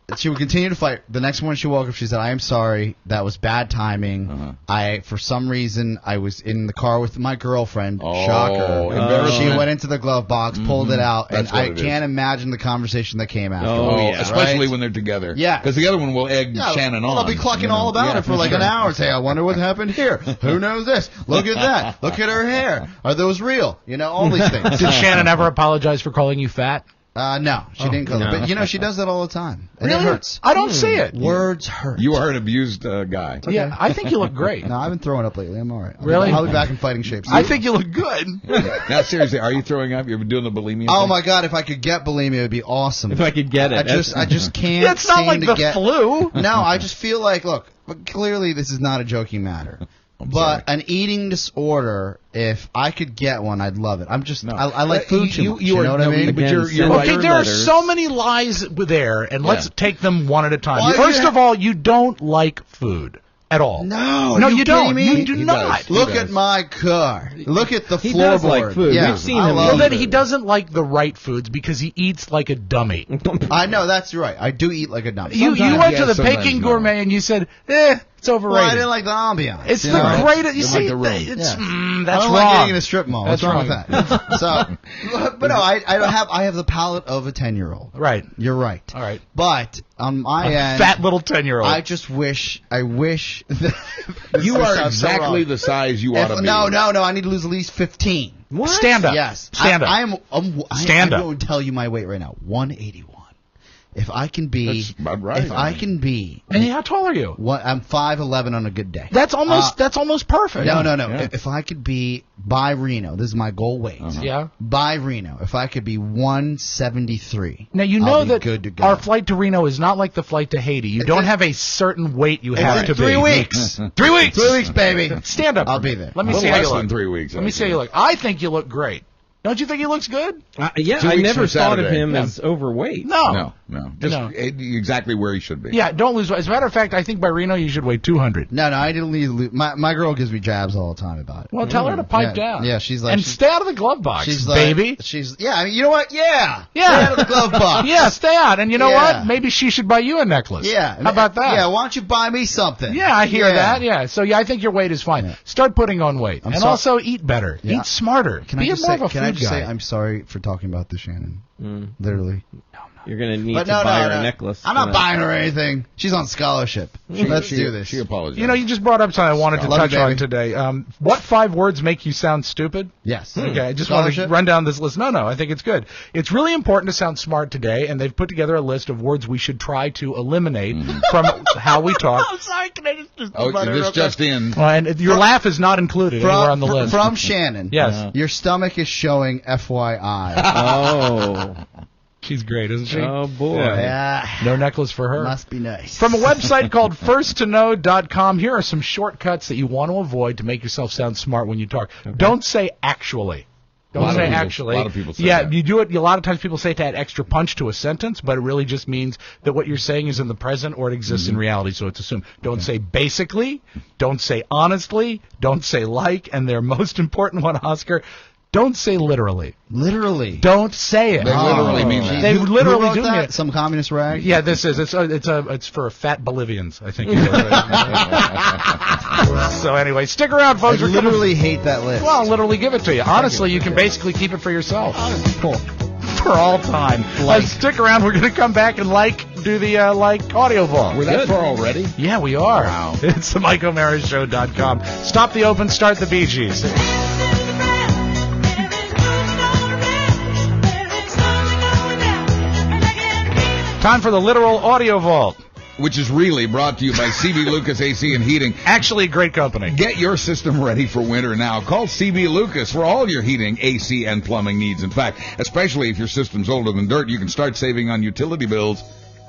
But she would continue to fight. The next morning she woke up, she said, "I am sorry. That was bad timing. For some reason, I was in the car with my girlfriend. Shocker. She went into the glove box, pulled it out, and I can't imagine the conversation that came after. Especially when they're together. Yeah. Because the other one will egg Shannon on. I'll be clucking all about it for like an hour. Say, I wonder what happened here. Who knows this? Look at that. Look at her hair. Are those real? All these things. Did Shannon ever apologize for calling you fat? No, she didn't call it. But, she does that all the time. And really? It hurts. I don't see it. Words hurt. You are an abused guy. Okay. Yeah, I think you look great. No, I've been throwing up lately. I'm all right. Really? I'll be back in fighting shape soon. I think you look good. Now, seriously, are you throwing up? You've been doing the bulimia Oh, thing? my God. If I could get bulimia, it would be awesome. If I could get it. I just can't It's not like the flu. No, I just feel like, look, clearly this is not a joking matter. But an eating disorder, if I could get one, I'd love it. I like food too much. You know what I mean? But you're okay, there are so many lies there, and let's take them one at a time. First of all, you don't like food. At all. No, you don't. Me? You do not. Look at my car. Look at the floorboard. He does like food. Yeah, we've seen him. Well, then he doesn't like the right foods because he eats like a dummy. I know, that's right. I do eat like a dummy. You went to the Peking Gourmet and you said, it's overrated. Well, I didn't like the ambiance. It's the greatest. You see, that's I wrong. don't like getting in a strip mall. That's What's wrong with that? But no, I have the palate of a 10-year-old. Right. You're right. All right. But on my end, fat little 10-year-old. I wish that you are exactly the size you ought to be. No. I need to lose at least 15. What? Stand up. Yes. Stand up. Stand up. I won't tell you my weight right now. 181. If I can be, that's about right. If I can be, and how tall are you? I'm 5'11" on a good day. That's almost perfect. No. Yeah. If I could be by Reno, this is my goal weight. Yeah. By Reno, if I could be 173. Now you know that good to go. Our flight to Reno is not like the flight to Haiti. You don't have a certain weight you have to be. 3 weeks. 3 weeks. 3 weeks, baby. Stand up. I'll be there. Let me see how you less look. than 3 weeks. Let me see how you look. I think you look great. Don't you think he looks good? Yeah, I never thought of him as overweight. No. Just exactly where he should be. Yeah, don't lose. As a matter of fact, I think by Reno you should weigh 200. No, I didn't need to lose. My girl gives me jabs all the time about it. Well, tell her to pipe down. Yeah, she's like... And stay out of the glove box, she's baby. You know what? Yeah. Stay out of the glove box. Yeah, stay out. And you know what? Maybe she should buy you a necklace. Yeah. How about that? Yeah, why don't you buy me something? Yeah, I hear that. Yeah. So, I think your weight is fine. Yeah. Start putting on weight. Also eat better. Yeah. Eat smarter. Be more of a food guy. Can I just say I'm sorry for talking about this, Shannon? Literally. You're going to need to buy her a necklace. I'm not buying her anything. She's on scholarship. Let's do this. She apologized. You just brought up something I wanted to touch on today. What 5 words make you sound stupid? Yes. Okay, I just want to run down this list. No, I think it's good. It's really important to sound smart today, and they've put together a list of words we should try to eliminate from how we talk. I'm sorry, can I just... this just in. And your laugh is not included anywhere on the list. From Shannon. Yes. Your stomach is showing FYI. Oh. She's great, isn't she? Oh, boy. Yeah. No necklace for her. Must be nice. From a website called firsttoknow.com, here are some shortcuts that you want to avoid to make yourself sound smart when you talk. Okay. Don't say actually. Don't say actually. A lot of people say yeah, that. you do it. A lot of times people say to add extra punch to a sentence, but it really just means that what you're saying is in the present or it exists in reality, so it's assumed. Don't say basically. Don't say honestly. Don't say like. And their most important one, Oscar, don't say literally. Literally. Don't say it. They literally mean that. They literally do that? it. Some communist rag? Yeah, this is. It's for fat Bolivians, I think. So anyway, stick around, folks. I literally hate that list. Well, I'll literally give it to you. Honestly, you can basically keep it for yourself. Cool. For all time. Stick around. We're going to come back and do the audio vault. We're that far already? Yeah, we are. Wow. It's the MikeO'MaraShow.com. Stop the open, start the Bee Gees. Time for the literal audio vault. Which is really brought to you by CB Lucas AC and Heating. Actually, great company. Get your system ready for winter now. Call CB Lucas for all your heating, AC, and plumbing needs. In fact, especially if your system's older than dirt, you can start saving on utility bills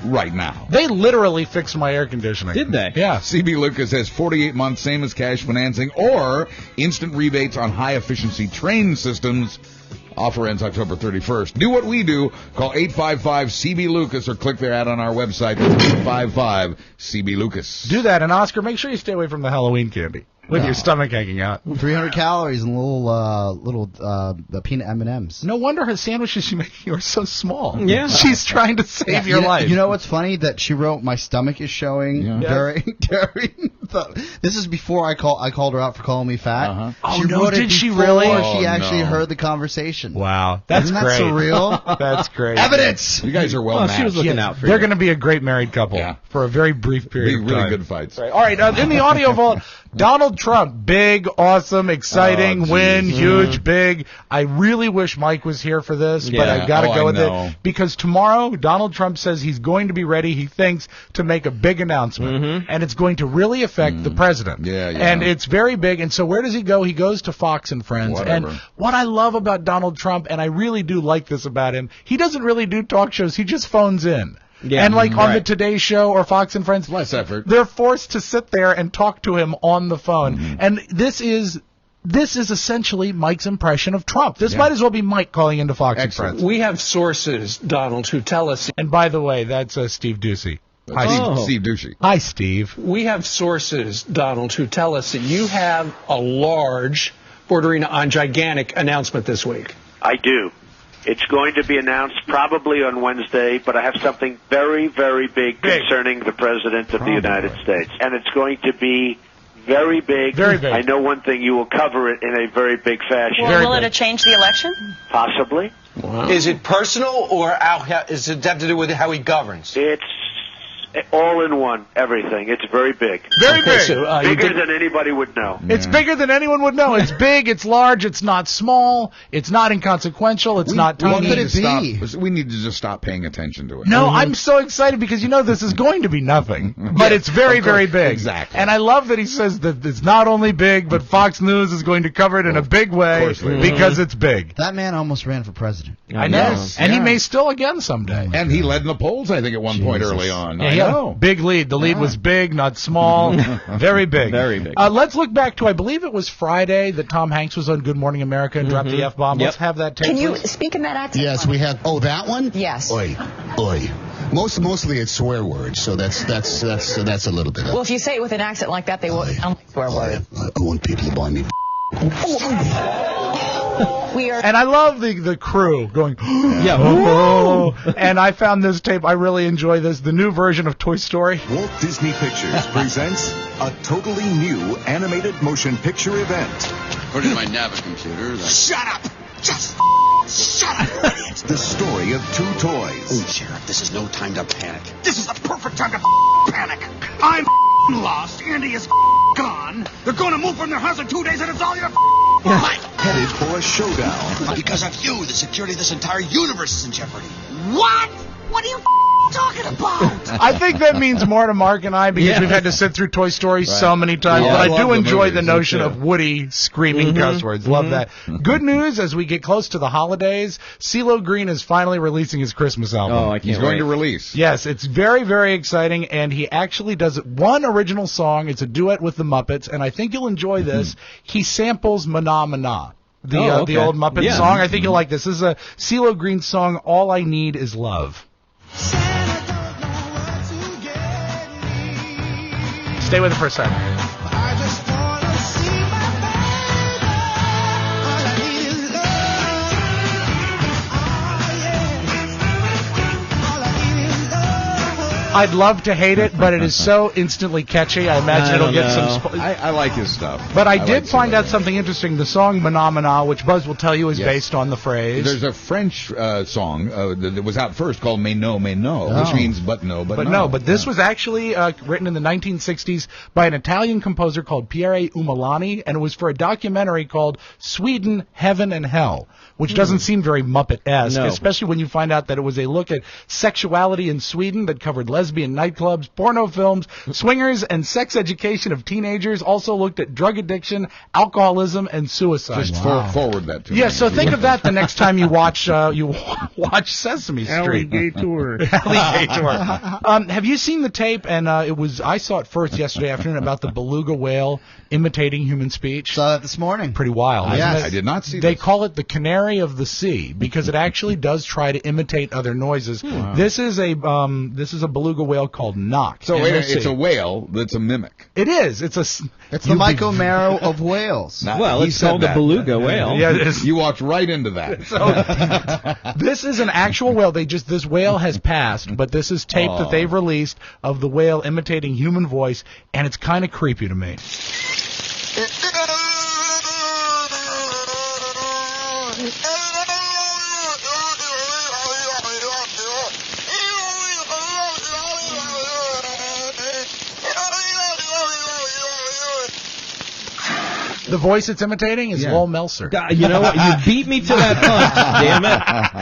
right now. They literally fixed my air conditioning. Did they? Yeah. CB Lucas has 48 months, same as cash financing, or instant rebates on high-efficiency train systems. Offer ends October 31st. Do what we do. Call 855-CB-LUCAS or click their ad on our website. That's 855-CB-LUCAS. Do that, and Oscar, make sure you stay away from the Halloween candy with your stomach hanging out. 300 calories and little peanut M&Ms. No wonder her sandwiches she making are so small. Yeah. She's trying to save your life. You know what's funny? That she wrote, my stomach is showing during this is before I called her out for calling me fat. Uh-huh. Oh, she no, wrote it did she before really? She actually no. heard the conversation. Wow. That's Isn't that great. surreal? That's great. Evidence! You guys are well matched. She was looking out for They're you. going to be a great married couple for a very brief period Be of really time. good fights. Right. All right, in the audio vault, Donald Trump, big, awesome, exciting, Oh, win, geez. huge, big. I really wish Mike was here for this, but Yeah. I've got to go I with know. it. Because tomorrow, Donald Trump says he's going to be ready, he thinks, to make a big announcement. And it's going to really affect the president. Yeah, yeah. And it's very big. And so where does he go? He goes to Fox and Friends. Whatever. And what I love about Donald Trump, and I really do like this about him, he doesn't really do talk shows. He just phones in. Yeah, and on the right. Today Show or Fox and Friends, Less effort. they're forced to sit there and talk to him on the phone. And this is essentially Mike's impression of Trump. This might as well be Mike calling into Fox and Friends. We have sources, Donald, who tell us. And by the way, that's Steve Ducey. Hi, Steve Ducey. Hi, Steve. We have sources, Donald, who tell us that you have a large, bordering on gigantic announcement this week. I do. It's going to be announced probably on Wednesday, but I have something very, very big concerning the President of the United States. And it's going to be very big. Very big. I know one thing, you will cover it in a very big fashion. Will it change the election? Possibly. Wow. Is it personal or does it have to do with how he governs? It's all in one, everything. It's very big. Very big. So, Bigger than anybody would know. It's bigger than anyone would know. It's big, it's large, it's not small, it's not inconsequential, it's not tiny. We need to just stop paying attention to it. No, I'm so excited because this is going to be nothing, but it's very, very big. Exactly. And I love that he says that it's not only big, but Fox News is going to cover it in a big way because it's big. That man almost ran for president. I know. And he may still again someday. And he led in the polls, I think, at one point early on. Yeah, I know. Big lead. The lead was big, not small. Very big. Very big. Let's look back to, I believe it was Friday that Tom Hanks was on Good Morning America and dropped the F-bomb. Let's have that tape. Can you please. speak in that accent? Yes, we have. Oh, that one? Yes. Oi, oi. Mostly it's swear words, so that's a little bit. Well, if you say it with an accent like that, they won't sound like swear word. I want people to buy me. We are. And I love the crew going, Yeah. oh. And I found this tape. I really enjoy this. The new version of Toy Story. Walt Disney Pictures presents a totally new animated motion picture event. According to my Navi computer, Shut up! Just shut up, idiot! The story of two toys. Oh, Sheriff, this is no time to panic. This is the perfect time to panic. I'm lost. Andy is gone. They're going to move from their house in 2 days, and it's all your fault. Headed for a showdown. Because of you, the security of this entire universe is in jeopardy. What? What are you talking about? I think that means more to Mark and I because we've had to sit through Toy Story so many times. Yeah, but I I love do the enjoy movies, the me notion too. of Woody screaming cuss words. Love that. Good news, as we get close to the holidays, CeeLo Green is finally releasing his Christmas album. Oh, I can't He's going wait. to release. Yes, it's very, very exciting, and he actually does one original song. It's a duet with the Muppets, and I think you'll enjoy this. He samples Mana Mana. the old Muppet song. I think you'll like this. This is a CeeLo Green song, All I Need Is Love. Stay with it for a second. I'd love to hate it, but it is so instantly catchy. I imagine it'll get some... I like his stuff. But I did find out something interesting. The song Phenomena, which Buzz will tell you is based on the phrase... There's a French song that was out first called Mais no, which means but no, but no. No, but this was actually written in the 1960s by an Italian composer called Pierre Umiliani, and it was for a documentary called Sweden, Heaven and Hell, which doesn't seem very Muppet-esque, especially when you find out that it was a look at sexuality in Sweden that covered lesbian nightclubs, porno films, swingers, and sex education of teenagers. Also looked at drug addiction, alcoholism, and suicide. Just forward that to me. Yeah, so think of that the next time you watch Sesame Street. Alligator. Have you seen the tape? And I saw it first yesterday afternoon about the beluga whale imitating human speech. Saw that this morning. Pretty wild. Yes. I did not see They this. call it the canary of the sea because it actually does try to imitate other noises. Wow. This is a beluga whale called Knock. So it's a whale that's a mimic. It is. It's the Mike O'Mara of whales. Well, it's called a beluga whale. Yeah, it is. You walked right into that. So, this is an actual whale. This whale has passed, but this is tape that they've released of the whale imitating human voice, and it's kind of creepy to me. The voice it's imitating is Lowell Meltzer. You know what? You beat me to that punch, damn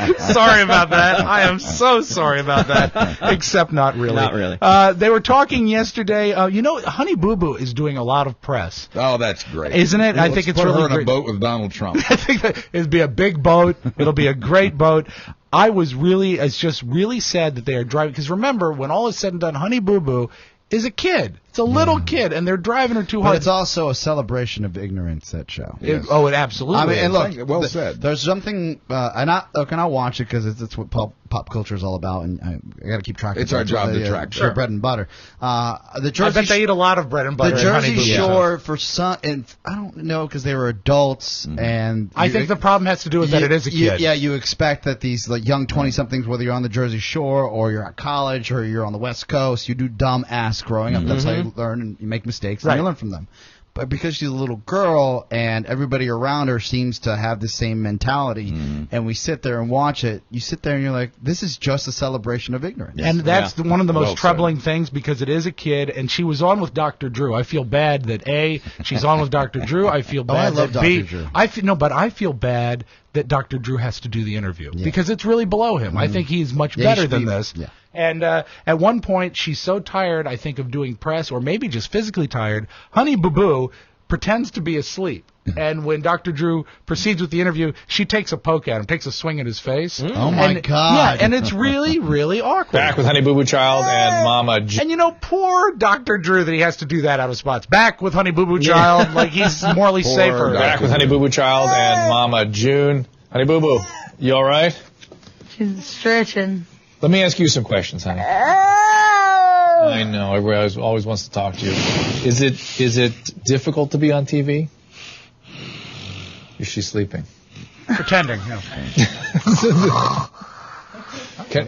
it. Sorry about that. I am so sorry about that. Except not really. Not really. They were talking yesterday. Honey Boo Boo is doing a lot of press. Oh, that's great. Isn't it? I think it's put really her in great. a boat with Donald Trump. I think that it'll be a big boat. It'll be a great boat. It's just really sad that they are driving. Because remember, when all is said and done, Honey Boo Boo is a kid. It's a little kid, and they're driving her too hard. But it's also a celebration of ignorance, that show. It absolutely I mean, and is. look, well said. There's something, and I'll watch it because it's what pop culture is all about, and I got to keep track of it. It's our job to track their bread and butter. The Jersey I bet they eat a lot of bread and butter. The Jersey Honey Boo Boo. Shore, for some, and I don't know, because they were adults, and I think the problem has to do with that it is a kid. You expect that these young 20-somethings, whether you're on the Jersey Shore or you're at college or you're on the West Coast, you do dumb ass growing up. That's how you learn, and you make mistakes and you learn from them. But because she's a little girl and everybody around her seems to have the same mentality, and we sit there and watch it, you sit there and you're like, this is just a celebration of ignorance. And that's one of the most troubling things because it is a kid, and she was on with Dr. Drew. I feel bad that A, she's on with Dr. Drew. I feel bad I love that Dr. B, Drew. but I feel bad that Dr. Drew has to do the interview because it's really below him. I think he's much better than this. Yeah. And at one point, she's so tired, I think, of doing press, or maybe just physically tired, Honey Boo Boo pretends to be asleep. And when Dr. Drew proceeds with the interview, she takes a poke at him, takes a swing at his face. Oh, my God. Yeah, and it's really, really awkward. Back with Honey Boo Boo Child and Mama And poor Dr. Drew that he has to do that out of spots. Back with Honey Boo Boo Child, like he's morally safer. Back with Honey Boo Boo Child and Mama June. Honey Boo Boo, you all right? She's stretching. Let me ask you some questions, honey. I know, everybody always wants to talk to you. Is it difficult to be on TV? Is she sleeping? Pretending,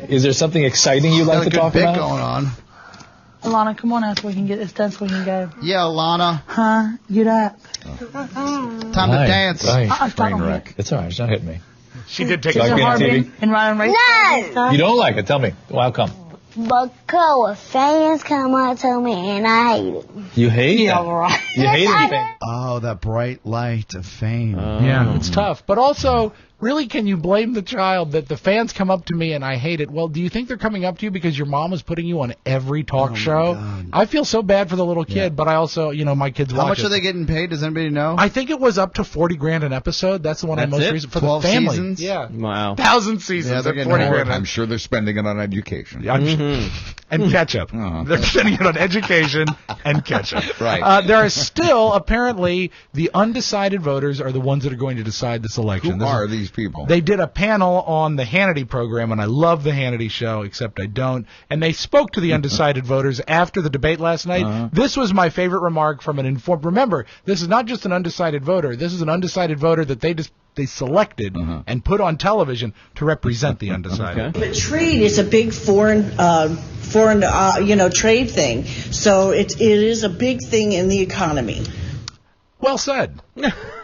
Is there something exciting you'd like to talk about? Going on. Alana, come on out so we can get this done so we can go. Yeah, Alana. Huh? Get up. Time to dance. Train wreck. It's all right. She's not hitting me. She did take a Is it hard TV. being in Ryan Race? No! You don't like it? Tell me. Well, how come? Because fans come up to me and I hate it. You hate Yeah, that? right. You hate anything? Oh, that bright light of fame. Yeah, it's tough. But also, Really, can you blame the child that the fans come up to me and I hate it? Well, do you think they're coming up to you because your mom is putting you on every talk show? God. I feel so bad for the little kid, but I also, my kids watch How much it. are they getting paid? Does anybody know? I think it was up to $40,000 an episode. That's the one That's I most it? recent for 12 the family. seasons? Yeah. Wow. 1,000 seasons Yeah, they're at getting $40,000. I'm sure they're spending it on education. And ketchup. They're spending it on education and ketchup. Right. There are still, apparently, the undecided voters are the ones that are going to decide this election. Who are these people? They did a panel on the Hannity program, and I love the Hannity show, except I don't. And they spoke to the undecided voters after the debate last night. This was my favorite remark from an informed. Remember, this is not just an undecided voter. This is an undecided voter that they selected and put on television to represent the undecided. But trade is a big foreign trade thing. So it is a big thing in the economy. Well said.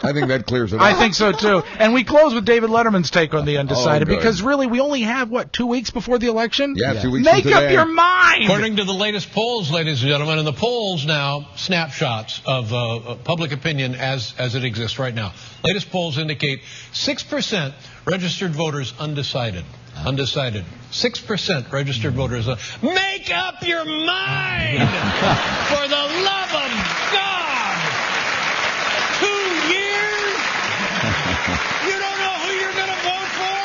I think that clears it up. I think so, too. And we close with David Letterman's take on the undecided, good. because really we only have, 2 weeks before the election? Yeah, 2 weeks Make from up today. your mind! According to the latest polls, ladies and gentlemen, and the polls now, snapshots of public opinion as it exists right now. Latest polls indicate 6% registered voters undecided. Undecided. 6% registered voters. Make up your mind! For the love of God! 2 years? You don't know who you're going to vote for?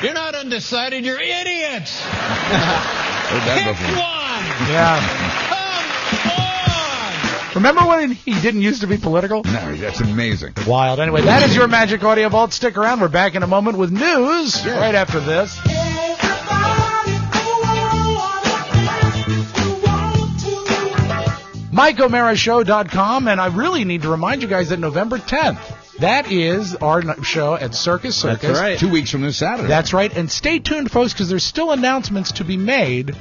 You're not undecided, you're idiots! Pick one! Yeah. Remember when he didn't used to be political? No, that's amazing. Wild. Anyway, that is your Magic Audio Vault. Stick around. We're back in a moment with news right after this. MikeO'MaraShow.com, and I really need to remind you guys that November 10th, that is our show at Circus. That's right. 2 weeks from this Saturday. That's right. And stay tuned, folks, because there's still announcements to be made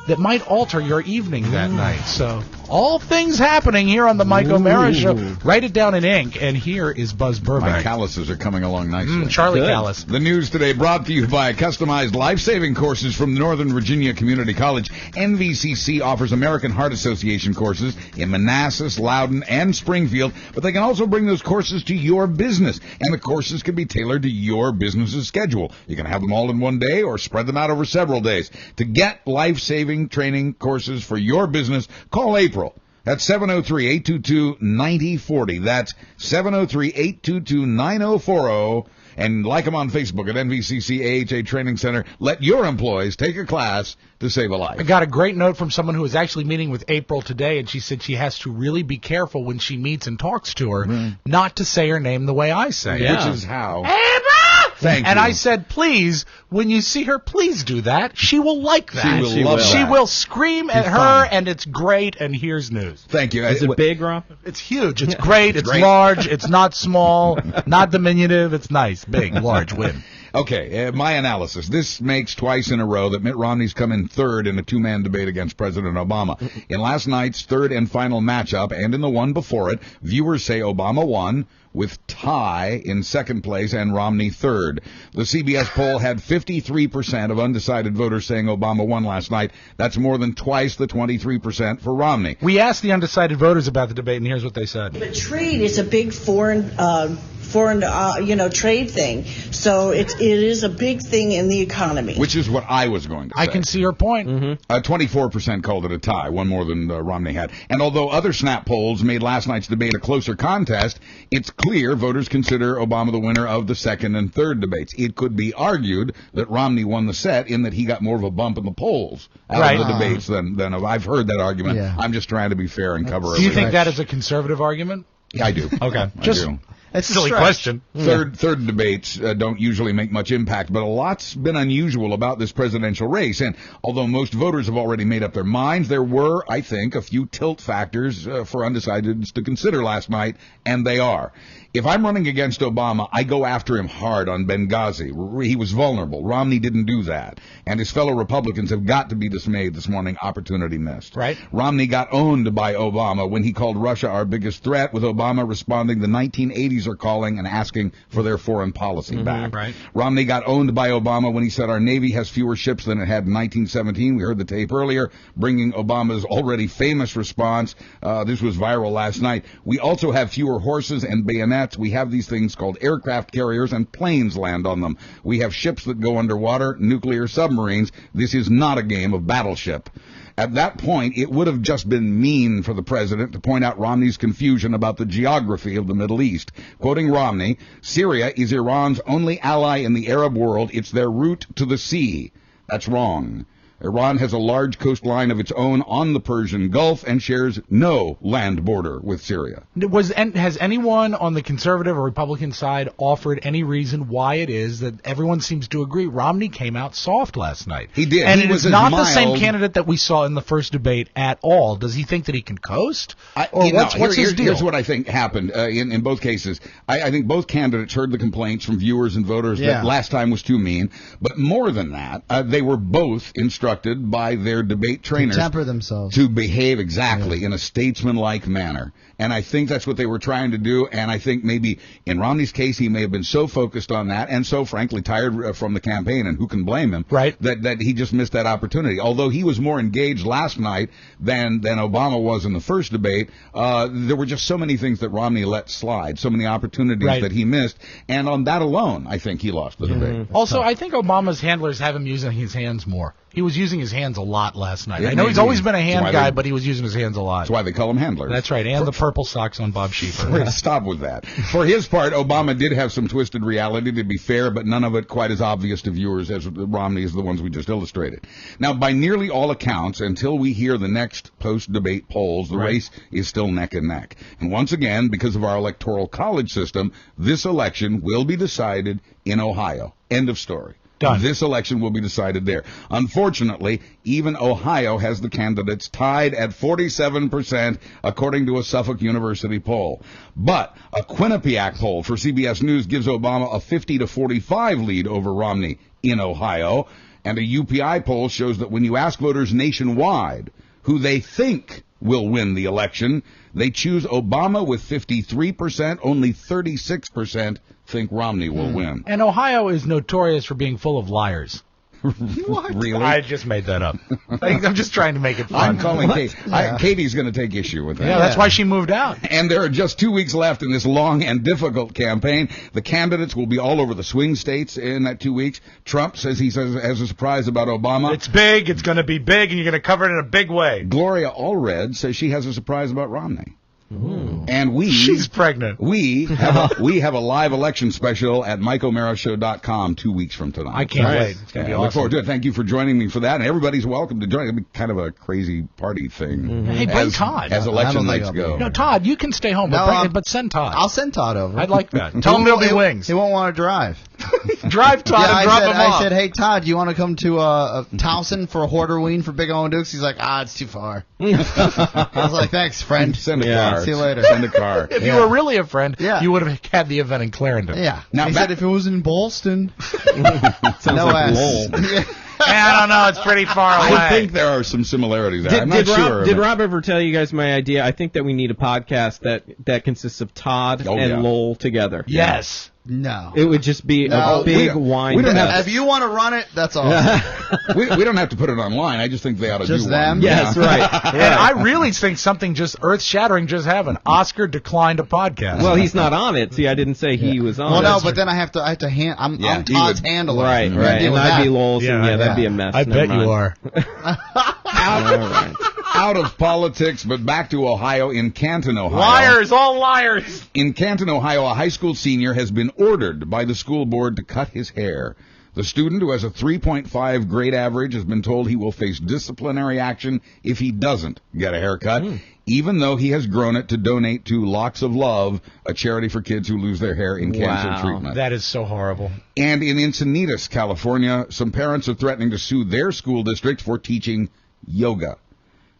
that might alter your evening that night. So, all things happening here on the Mike O'Mara Show. Write it down in ink, and here is Buzz Burbank. My calluses are coming along nicely. Charlie Callis. The news today brought to you by customized life-saving courses from Northern Virginia Community College. NVCC offers American Heart Association courses in Manassas, Loudoun, and Springfield, but they can also bring those courses to your business, and the courses can be tailored to your business's schedule. You can have them all in one day or spread them out over several days. To get life-saving training courses for your business, call April. That's 703-822-9040. That's 703-822-9040. And like them on Facebook at NVCC AHA Training Center. Let your employees take a class to save a life. I got a great note from someone who was actually meeting with April today, and she said she has to really be careful when she meets and talks to her not to say her name the way I say it. Which is how? Thank you. And I said, please, when you see her, please do that. She will like that. She will love that. She will scream at her, and it's great, and here's news. Thank you. Is it big, Rob? It's huge. It's great. It's large. It's not small, not diminutive. It's nice, big, large, win. Okay, my analysis. This makes twice in a row that Mitt Romney's come in third in a two-man debate against President Obama. In last night's third and final matchup, and in the one before it, viewers say Obama won, with tie in second place and Romney third. The CBS poll had 53% of undecided voters saying Obama won last night. That's more than twice the 23% for Romney. We asked the undecided voters about the debate, and here's what they said. But trade is a big foreign trade thing. So it is a big thing in the economy. Which is what I was going to say. I can see your point. 24% called it a tie, one more than Romney had. And although other snap polls made last night's debate a closer contest, it's clear voters consider Obama the winner of the second and third debates. It could be argued that Romney won the set in that he got more of a bump in the polls out of the debates than I've heard that argument. Yeah. I'm just trying to be fair and cover everything. Do you think that is a conservative argument? Yeah, I do. Okay. I do. It's a silly question. Third debates don't usually make much impact, but a lot's been unusual about this presidential race. And although most voters have already made up their minds, there were, I think, a few tilt factors for undecideds to consider last night, and they are. If I'm running against Obama, I go after him hard on Benghazi. He was vulnerable. Romney didn't do that. And his fellow Republicans have got to be dismayed this morning. Opportunity missed. Right. Romney got owned by Obama when he called Russia our biggest threat, with Obama responding the 1980s Yankees are calling and asking for their foreign policy back. Right. Romney got owned by Obama when he said our Navy has fewer ships than it had in 1917. We heard the tape earlier, bringing Obama's already famous response. This was viral last night. We also have fewer horses and bayonets. We have these things called aircraft carriers, and planes land on them. We have ships that go underwater, nuclear submarines. This is not a game of battleship. At that point, it would have just been mean for the president to point out Romney's confusion about the geography of the Middle East. Quoting Romney, Syria is Iran's only ally in the Arab world. It's their route to the sea. That's wrong. Iran has a large coastline of its own on the Persian Gulf and shares no land border with Syria. Has anyone on the conservative or Republican side offered any reason why it is that everyone seems to agree Romney came out soft last night? He did. And He it was is not mild. the same candidate that we saw in the first debate at all. Does he think that he can coast? What's his deal? Here's what I think happened in both cases. I think both candidates heard the complaints from viewers and voters that last time was too mean. But more than that, they were both instructed by their debate trainers to temper themselves, to behave exactly in a statesman-like manner. And I think that's what they were trying to do. And I think maybe in Romney's case, he may have been so focused on that and so, frankly, tired from the campaign, and who can blame him, right? That he just missed that opportunity. Although he was more engaged last night than Obama was in the first debate, there were just so many things that Romney let slide, so many opportunities that he missed. And on that alone, I think he lost the debate. Also, I think Obama's handlers have him using his hands more. He was using his hands a lot last night. I know he's always been a hand guy, but he was using his hands a lot. That's why they call him handlers. That's right, and the purple socks on Bob Schieffer. Stop with that. For his part, Obama did have some twisted reality, to be fair, but none of it quite as obvious to viewers as Romney is the ones we just illustrated. Now, by nearly all accounts, until we hear the next post-debate polls, the race is still neck and neck. And once again, because of our electoral college system, this election will be decided in Ohio. End of story. Done. This election will be decided there. Unfortunately, even Ohio has the candidates tied at 47%, according to a Suffolk University poll. But a Quinnipiac poll for CBS News gives Obama a 50-45 lead over Romney in Ohio. And a UPI poll shows that when you ask voters nationwide who they think will win the election, they choose Obama with 53%, only 36% think Romney will win. And Ohio is notorious for being full of liars. What? Really? I just made that up. I'm just trying to make it fun. I'm calling Kate. Katie's going to take issue with that. Yeah, that's why she moved out. And there are just 2 weeks left in this long and difficult campaign. The candidates will be all over the swing states in that 2 weeks. Trump says he has a surprise about Obama. It's big. It's going to be big, and you're going to cover it in a big way. Gloria Allred says she has a surprise about Romney. Ooh. And she's pregnant. We have a live election special at MikeO'MaraShow.com 2 weeks from tonight. I can't wait. It's going to be awesome. Look forward to it. Thank you for joining me for that. And everybody's welcome to join. It'll be kind of a crazy party thing. Hey, bring Todd. As election nights go. No, Todd, you can stay home, but send Todd. I'll send Todd over. I'd like that. Tell him there'll be wings. He won't want to drive. Drive Todd and drop him off. I said, hey, Todd, you want to come to Towson for a Horderween for Big O and Dukes? He's like, it's too far. I was like, thanks, friend. Send a car. See you later. Send a car. If you were really a friend, you would have had the event in Clarendon. Yeah. Now, he said if it was in Boston. Sounds no like S. lol. I don't know. It's pretty far away. I think there are some similarities there. I'm not sure. Did Rob ever tell you guys my idea? I think that we need a podcast that consists of Todd and Lowell together. Yes. No. It would just be a big wind. If you want to run it, that's awesome. we don't have to put it online. I just think they ought to just do them? one. Yes, right. And I really think something just earth-shattering just happened. Oscar declined a podcast. Well, he's not on it. See, I didn't say he was on it. Well, no, but then I have to I'm Todd's handler. Right. And I'd be Lowell's, and that'd be a mess. I bet you are. Out of politics, but back to Ohio. In Canton, Ohio. Liars, all liars. In Canton, Ohio, a high school senior has been ordered by the school board to cut his hair. The student, who has a 3.5 grade average, has been told he will face disciplinary action if he doesn't get a haircut, even though he has grown it to donate to Locks of Love, a charity for kids who lose their hair in cancer treatment. That is so horrible. And in Encinitas, California, some parents are threatening to sue their school district for teaching yoga.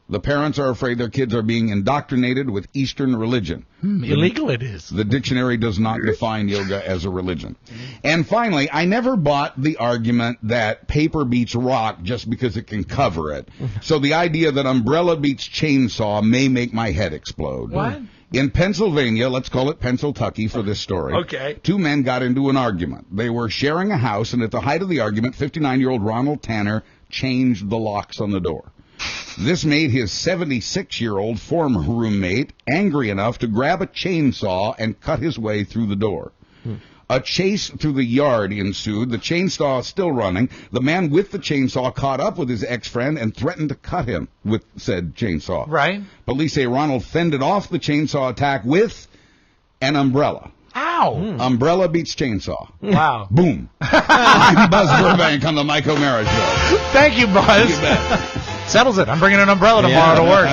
The parents are afraid their kids are being indoctrinated with Eastern religion. Illegal it is. The dictionary does not define yoga as a religion. And finally, I never bought the argument that paper beats rock just because it can cover it. So the idea that umbrella beats chainsaw may make my head explode. What? In Pennsylvania, let's call it Pennsyltucky for this story. Okay. Two men got into an argument. They were sharing a house, and at the height of the argument, 59-year-old Ronald Tanner changed the locks on the door. This made his 76-year-old former roommate angry enough to grab a chainsaw and cut his way through the door. A chase through the yard ensued. The chainsaw still running. The man with the chainsaw caught up with his ex-friend and threatened to cut him with said chainsaw. Right. Police say Ronald fended off the chainsaw attack with an umbrella. Ow! Umbrella beats chainsaw. Wow. Boom. I'm Buzz Burbank on the Mike O'Mara Show. Thank you, Buzz. You bet. Settles it. I'm bringing an umbrella tomorrow to work.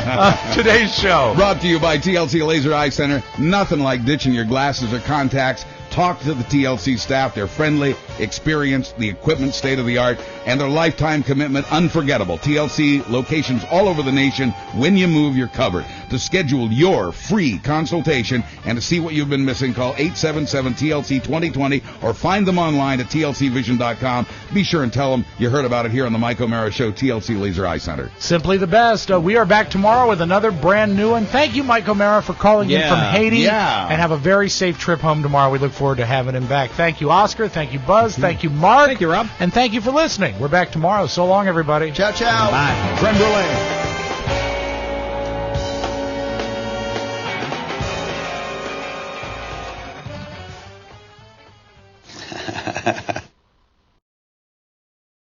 Today's show. Brought to you by TLC Laser Eye Center. Nothing like ditching your glasses or contacts. Talk to the TLC staff. They're friendly, experienced, the equipment state-of-the-art, and their lifetime commitment unforgettable. TLC locations all over the nation. When you move, you're covered. To schedule your free consultation and to see what you've been missing, call 877-TLC-2020 or find them online at tlcvision.com. Be sure and tell them you heard about it here on the Mike O'Mara Show, TLC Laser Eye Center. Simply the best. We are back tomorrow with another brand new one. Thank you, Mike O'Mara, for calling in from Haiti. Yeah. And have a very safe trip home tomorrow. We look forward to having him back. Thank you, Oscar. Thank you, Buzz. Thank you, Mark. Thank you, Rob. And thank you for listening. We're back tomorrow. So long, everybody. Ciao, ciao. Bye. Creme brulee.